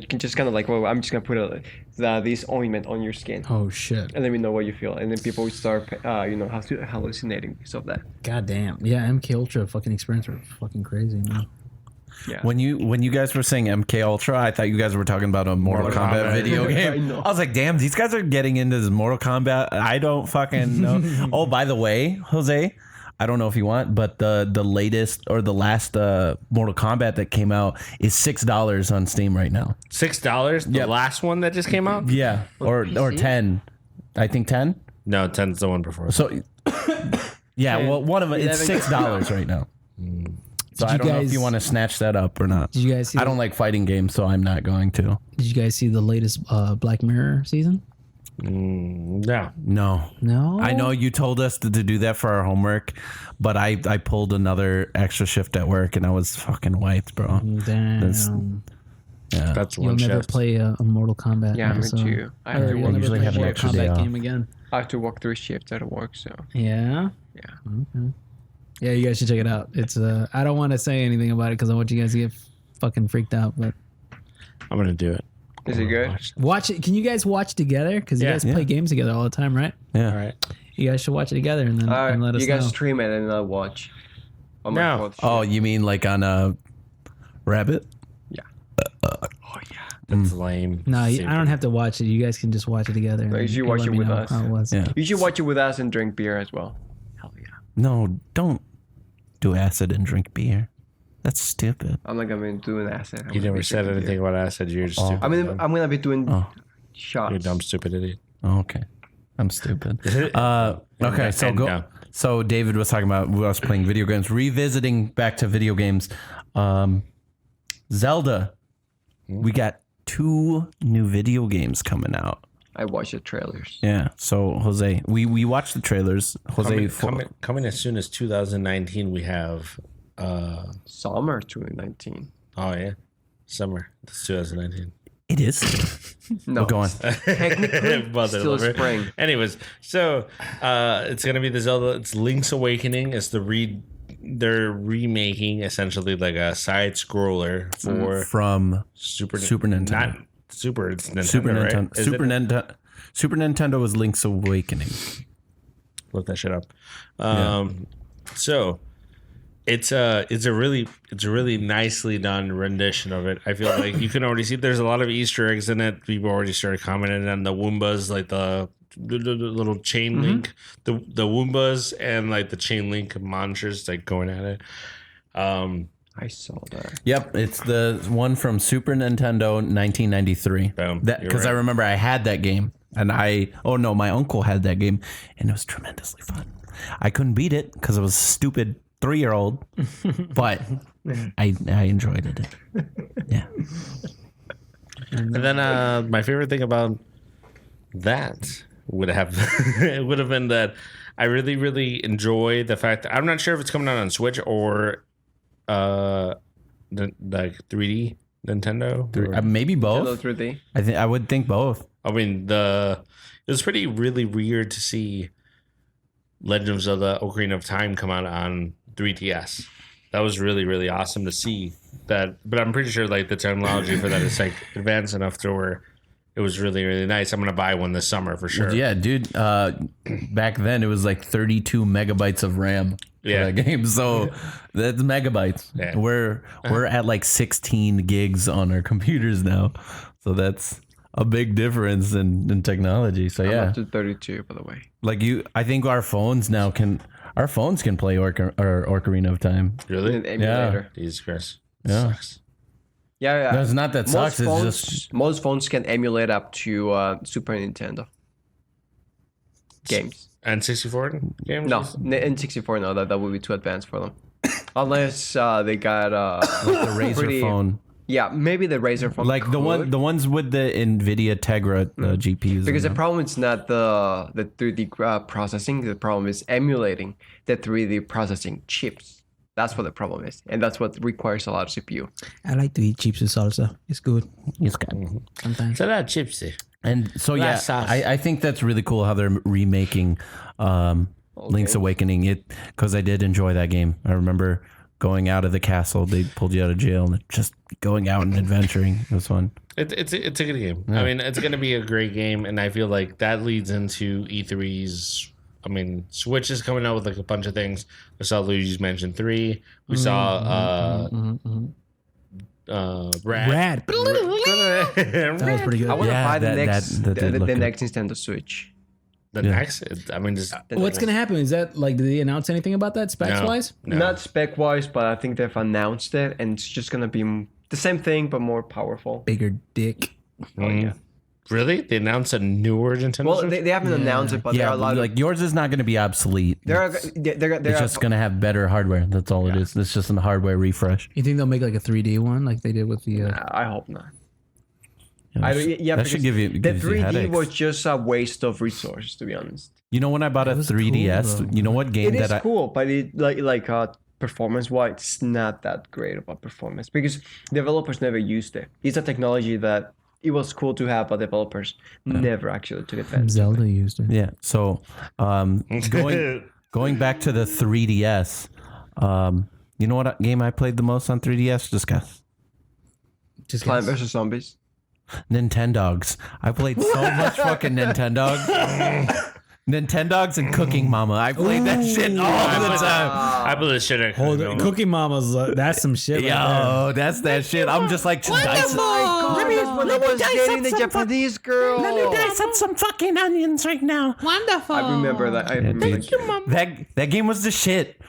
can just kind of like, well, I'm just gonna put this ointment on your skin. Oh shit! And let me know what you feel, and then people would start hallucinating because of that. God damn. Yeah, MK Ultra fucking experience were fucking crazy, man. Yeah. When you guys were saying MK Ultra, I thought you guys were talking about a Mortal Kombat video game. I was like, damn, these guys are getting into this Mortal Kombat. I don't fucking know. Oh, by the way, Jose, I don't know if you want, but the latest or the last Mortal Kombat that came out is $6 on Steam right now. $6. The Yep. last one that just came out. Yeah, or 10. I think 10. No, 10's the one before. So yeah, well, one of them it's $6 right now. So I don't know if you want to snatch that up or not. Did you guys see I don't like fighting games, so I'm not going to. Did you guys see the latest Black Mirror season? No. No. I know you told us to do that for our homework, but I pulled another extra shift at work and I was fucking wiped, bro. Damn. Yeah. That's You'll one never shift. play a Mortal Kombat. Yeah, me episode. too. I have Or to you'll work. never usually play have an Mortal extra day Kombat off. game again. I have to work 3 shifts at work, so Yeah. yeah. Okay. Yeah, you guys should check it out. It's I don't want to say anything about it because I want you guys to get fucking freaked out. But I'm gonna do it. Is it good? watch it. Can you guys watch together? Because you Yeah. guys play games together all the time, right? Yeah. All right. You guys should watch it together and then and let us you guys know. stream it and I'll watch. On No. phone. Oh, you mean like on a Rabbit? That's lame. No, I Stupid. don't have to watch it. You guys can just watch it together. No, you and should watch let it me with know us. how it was. Yeah. You should watch it with us and drink beer as well. Hell yeah. No, don't do acid and drink beer. That's stupid. I'm not gonna be doing acid. I'm You gonna never be said drinking anything beer. about acid. You're just stupid. I'm gonna be doing shots. You're a dumb, stupid idiot. Oh, okay. I'm stupid. Okay, so And go. no. So David was talking about us playing video games, revisiting back to video games. Zelda. We got 2 new video games coming out. I watch the trailers. Yeah. So Jose, we watched the trailers. Jose, Coming as soon as 2019, we have. Summer 2019. Oh yeah, summer. That's 2019. it is. No, Go on. technically Mother still lover. spring. Anyways, so it's gonna be the Zelda. It's Link's Awakening. It's they're remaking essentially like a side scroller for From Super Nintendo. Not Super. It's Nintendo. Super right? Nintendo. Is Super it? Nintendo. Super Nintendo was Link's Awakening. Look that shit up. So it's a really nicely done rendition of it. I feel like you can already see there's a lot of Easter eggs in it. People already started commenting on the Woombas, like the little chain link, the Woombas and like the chain link monsters like going at it. I saw that. Yep, it's the one from Super Nintendo 1993. Boom, That you're because I right. remember I had that game, and my uncle had that game, and it was tremendously fun. I couldn't beat it because I was a stupid 3-year-old, but I enjoyed it. Yeah. And then my favorite thing about that would have been that I really, really enjoy the fact that I'm not sure if it's coming out on Switch or like 3D Nintendo. or- Maybe Hello both. 3D. I would think both. I mean, it was pretty really weird to see Legend of Zelda: Ocarina of Time come out on 3DS. That was really, really awesome to see that. But I'm pretty sure like the technology for that is like advanced enough to where it was really, really nice. I'm gonna buy one this summer for sure. Yeah, dude. Back then it was like 32 megabytes of RAM for Yeah. that game. So that's megabytes. Yeah. We're at like 16 gigs on our computers now. So that's a big difference in technology. So I'm yeah, up to 32, by the way. like I think our phones now can play Ocarina of Time. Really? An emulator. Jesus Christ. Yeah. Sucks. Yeah. No, it's not that sucks. It's phones, just most phones can emulate up to Super Nintendo games. And 64 games? No, N64. No, that would be too advanced for them. Unless they got the Razer pretty- phone. Yeah, maybe the Razer phone. Like the ones with the NVIDIA Tegra GPUs. Because the problem is not the 3D processing. The problem is emulating the 3D processing chips. That's what the problem is, and that's what requires a lot of CPU. I like to eat chips with salsa. It's good It's got- sometimes. So that chipsy. And so yeah, Last sauce. I think that's really cool how they're remaking Link's Awakening. Because I did enjoy that game. I remember going out of the castle. They pulled you out of jail and just going out and adventuring. It was fun. It's a good game. I mean, it's going to be a great game, and I feel like that leads into E3's. I mean, Switch is coming out with like a bunch of things. We saw Luigi's Mansion 3. We saw Rad. That was pretty good. I want to Yeah, buy the that- next that did look the good. next Nintendo Switch. The next. I mean, just What's gonna happen? Is that like? Did they announce anything about that specs No. wise? No. Not spec wise, but I think they've announced it, and it's just gonna be the same thing but more powerful. Bigger dick. Oh yeah. Really? They announced a newer Nintendo Well, Switch? they haven't announced it, but there Yeah, are a lot like of yours is not going to be obsolete. It's just going to have better hardware. That's all it is. It's just a hardware refresh. You think they'll make like a 3D one, like they did with the? I hope not. Yeah, that because should give you the gives you 3D headaches. was just a waste of resources, to be honest. You know, when I bought a was 3DS, cool, though. you know what game It is that I cool, but it like performance wise, it's not that great of a performance because developers never used it. It's a technology that it was cool to have, but developers never actually took advantage. Zelda used it. Yeah. So going back to the 3DS, you know what game I played the most on 3DS? Just guess. Just Plant guess. vs Zombies. Nintendogs. I played so much fucking Nintendogs. Nintendogs and Cooking Mama. I played that shit all the time. I put this shit at Hold it. Cookie Mama's. That's some shit. Right Yo, that's that shit. I'm just like dicing. Let me dating the Japanese girl. dice up some fucking onions right now. Wonderful. I remember that. I remember that. That game was the shit.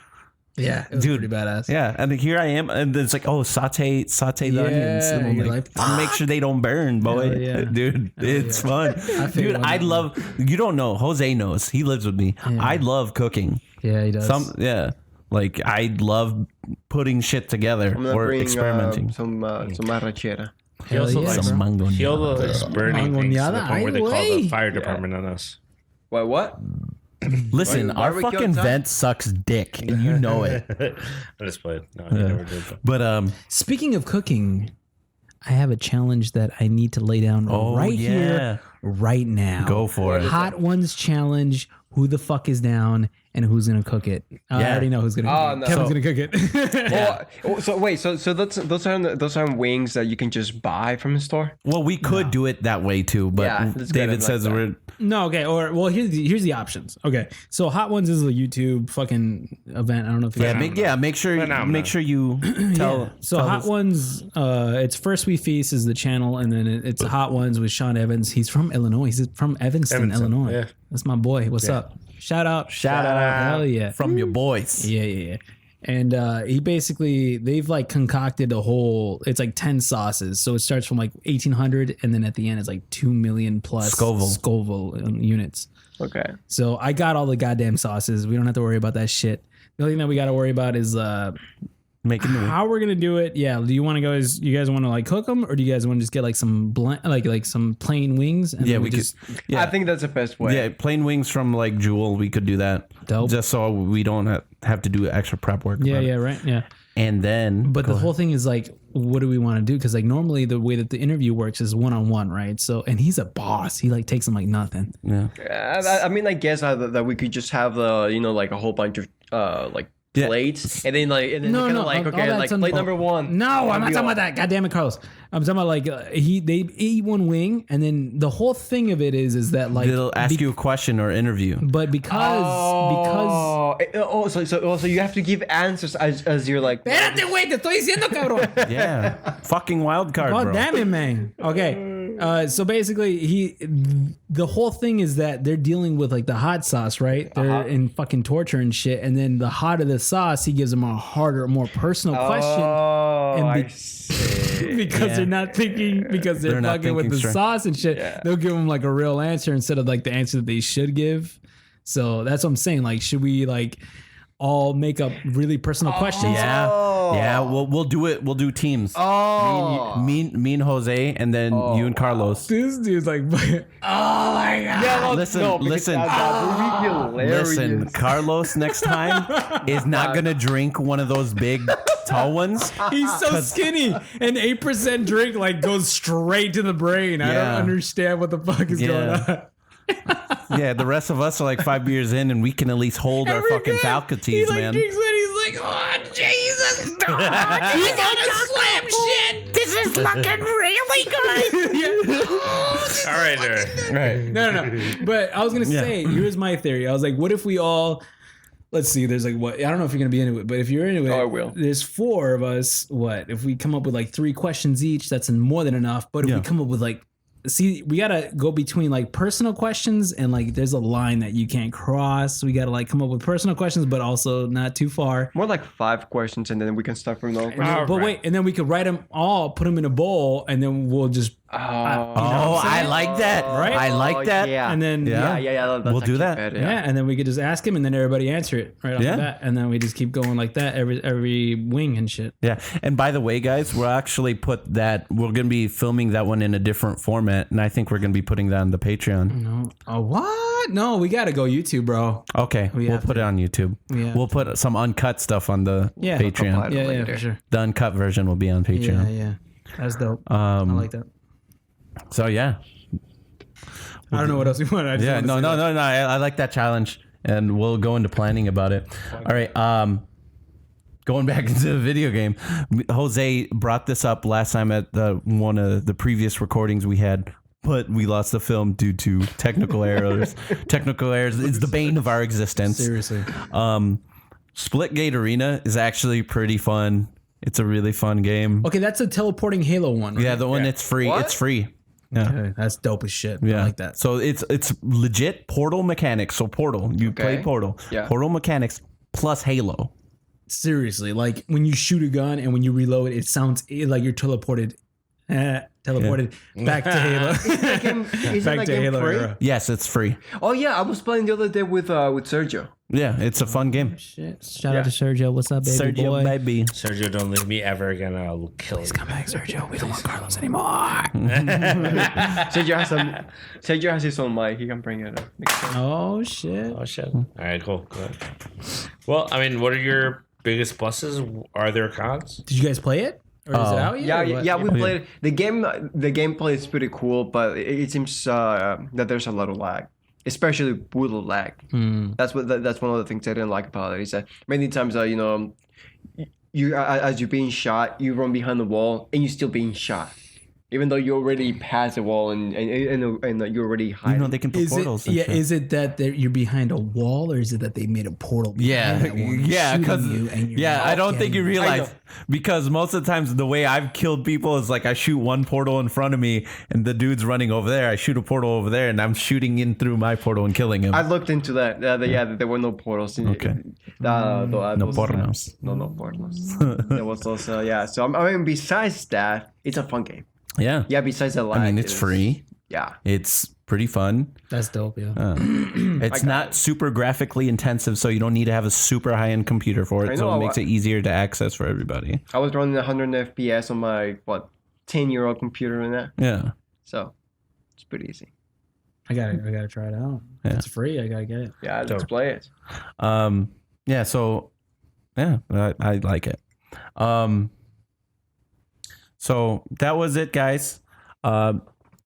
Yeah, it was Dude. pretty badass. Yeah, and here I am, and it's like, oh, saute the onions. And I'm you're like, like, make sure they don't burn, boy. Hell yeah. Dude, it's fun. figured Dude, on I that love. You don't know. Jose knows. He lives with me. I love cooking. Yeah, he does. Like I love putting shit together I'm gonna or bring experimenting. some arrachera. He also yeah, likes, Some mango. he also likes burning things to the Mangoneada, point where they call ay, the fire department on us. Wait, what? Listen, Why our we fucking killed time? vent sucks dick, and you know it. I just played. No, I never did. But Speaking of cooking, I have a challenge that I need to lay down here, right now. Go for it. Hot Ones challenge. Who the fuck is down and who's gonna cook it? I Yeah. already know who's gonna. Oh, cook it. no. Kevin's So- gonna cook it. So wait, so those aren't wings that you can just buy from the store. Well, we could do it that way too, but Yeah, let's get it David like says that. we're No, okay. Or well, here's the options. Okay, so Hot Ones is a YouTube fucking event. I don't know if you make sure you tell. So tell Hot us- Ones, it's First We Feast is the channel, and then it's Hot Ones with Sean Evans. He's from Illinois. He's from Evanston, Illinois. yeah. That's my boy. What's up? Shout out. Hell yeah. from your boys. Yeah. And he basically, they've like concocted a whole, it's like 10 sauces. So it starts from like 1800 and then at the end it's like 2 million plus Scoville units. Okay. So I got all the goddamn sauces. We don't have to worry about that shit. The only thing that we got to worry about is Making the how we're gonna do it. Yeah, do you want to go? You guys want to like cook them, or do you guys want to just get like some like some plain wings? And yeah, then we could. Yeah, I think that's the best way. yeah, plain wings from like Jewel. We could do that. Dope. Just so we don't have to do extra prep work. Yeah, about it. yeah, right, yeah. And then, But the whole thing is like, what do we want to do? Because like normally the way that the interview works is 1-on-1, right? So and he's a boss. He like takes them like nothing. yeah. I mean, I guess that we could just have like a whole bunch of like Yeah. plates, and then kind of like all okay, that's like on- plate number one. No, I'm not Go. talking about that. God damn it, Carlos. I'm talking about like they eat one wing, and then the whole thing of it is that like They'll ask you a question or interview. but because So you have to give answers as you're like. Espérate, güey, te estoy diciendo, cabrón. Yeah, fucking wild card, God bro. damn it, man. Okay. So basically, the whole thing is that they're dealing with like the hot sauce, right? They're in fucking torture and shit. And then the hotter the sauce, he gives them a harder, more personal question. Oh, And I be- see. Because they're not thinking, because they're not fucking with thinking the straight. sauce and shit. They'll give them like a real answer instead of like the answer that they should give. So that's what I'm saying. Like, should we like all make up really personal questions. Yeah. We'll do it. We'll do teams. Oh. Me and Jose, and then you and Carlos. This dude's like, oh my god. Yeah, Listen. that would be hilarious. Listen, Carlos next time is not gonna drink one of those big tall ones. He's so skinny. An 8% drink like goes straight to the brain. I don't Yeah. understand what the fuck is going on. Yeah, the rest of us are like 5 years in, and we can at least hold our Every fucking day, faculties, he like man. drinks it, he's like, oh Jesus, you gotta slam shit. This is looking really good. All right. No. But I was gonna say, here's my theory. I was like, what if we all, let's see, there's like what, I don't know if you're gonna be into it, but if you're into it, I will. There's 4 of us. What if we come up with like 3 questions each? That's more than enough. But if we come up with like, see, we gotta go between like personal questions and like there's a line that you can't cross. We gotta like come up with personal questions, but also not too far. More like 5 questions, and then we can start from there. But wait, and then we could write them all, put them in a bowl, and then we'll just I like that. Right? I like that. Yeah. and then Yeah. That's We'll do actually that. better, yeah, and then we could just ask him, and then everybody answer it right off Yeah. the bat, and then we just keep going like that every wing and shit. Yeah. And by the way, guys, we'll actually we're going to be filming that one in a different format. And I think we're going to be putting that on the Patreon. No, oh what? No, we gotta go YouTube, bro. Okay. We'll have put it on YouTube. Yeah. We'll put some uncut stuff on the Yeah. Patreon. Yeah, later. for sure. The uncut version will be on Yeah, Patreon. yeah, that's dope. I like that. So, yeah. I don't know what else you want. I just Yeah. wanted to No. say that. I like that challenge. And we'll go into planning about it. All right. Going back into the video game, Jose brought this up last time at one of the previous recordings we had, but we lost the film due to technical errors. Technical errors is the bane of our existence. Seriously. Splitgate Arena is actually pretty fun. It's a really fun game. Okay, that's a teleporting Halo one. Right? Yeah, the one that's free. What? It's free. Yeah. Okay, that's dope as shit. Yeah, I like that. So it's legit Portal mechanics. So Portal, you play Portal. Yeah. Portal mechanics plus Halo. Seriously, like when you shoot a gun and when you reload, it sounds like you're teleported. Back to Halo. Back to Halo era. Yes, it's free. Oh yeah, I was playing the other day with Sergio. Yeah, it's a fun game. Shit. Shout out to Sergio. What's up, baby Sergio, boy? baby. Sergio, don't leave me ever again. I'll kill you. Come back, Sergio. We don't want Carlos anymore. Sergio has his own mic. He can bring it up next time. Oh shit. Oh shit! All right, cool. Well, I mean, what are your biggest pluses? Are there cons? Did you guys play it? Or is it out yet? Yeah, or what? yeah, we played the game. The gameplay is pretty cool, but it seems that there's a lot of lag, especially brutal lag. That's one of the things I didn't like about it. Is that many times, you as you're being shot, you run behind the wall and you're still being shot, even though you already passed the wall and you're already hiding. You know they can put Is portals. it, and yeah, shit. is it that you're behind a wall, or is it that they made a portal? Yeah, behind that wall and yeah, shooting because you and you're I don't not think you getting- realize because most of the times the way I've killed people is like I shoot one portal in front of me and the dude's running over there. I shoot a portal over there and I'm shooting in through my portal and killing him. I looked into that. There were no portals. Okay. No pornos. No portals. There was also So I mean, besides that, it's a fun game. Yeah, Yeah, besides the lag, I mean it's free. Yeah. It's pretty fun. That's dope, yeah. It's not super graphically intensive, so you don't need to have a super high-end computer for I it. So know, it makes it easier to access for everybody. I was running 100 FPS on my 10-year-old computer in that. Yeah. So it's pretty easy. I gotta try it out. Yeah. It's free. I gotta get it. Yeah, let's play it. Yeah. So yeah, I like it. So that was it, guys.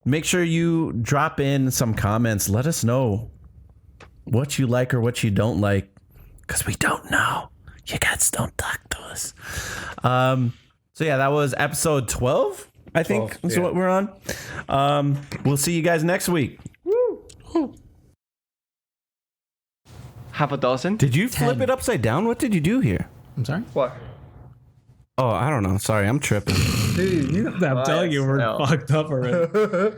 Make sure you drop in some comments. Let us know what you like or what you don't like, because we don't know. You guys don't talk to us. So yeah, that was episode 12. I think is what we're on. We'll see you guys next week. Half a dozen? Did you flip it upside down? What did you do here? I'm sorry. What? Oh, I don't know. Sorry, I'm tripping. Dude, I'm telling you, we're fucked up already.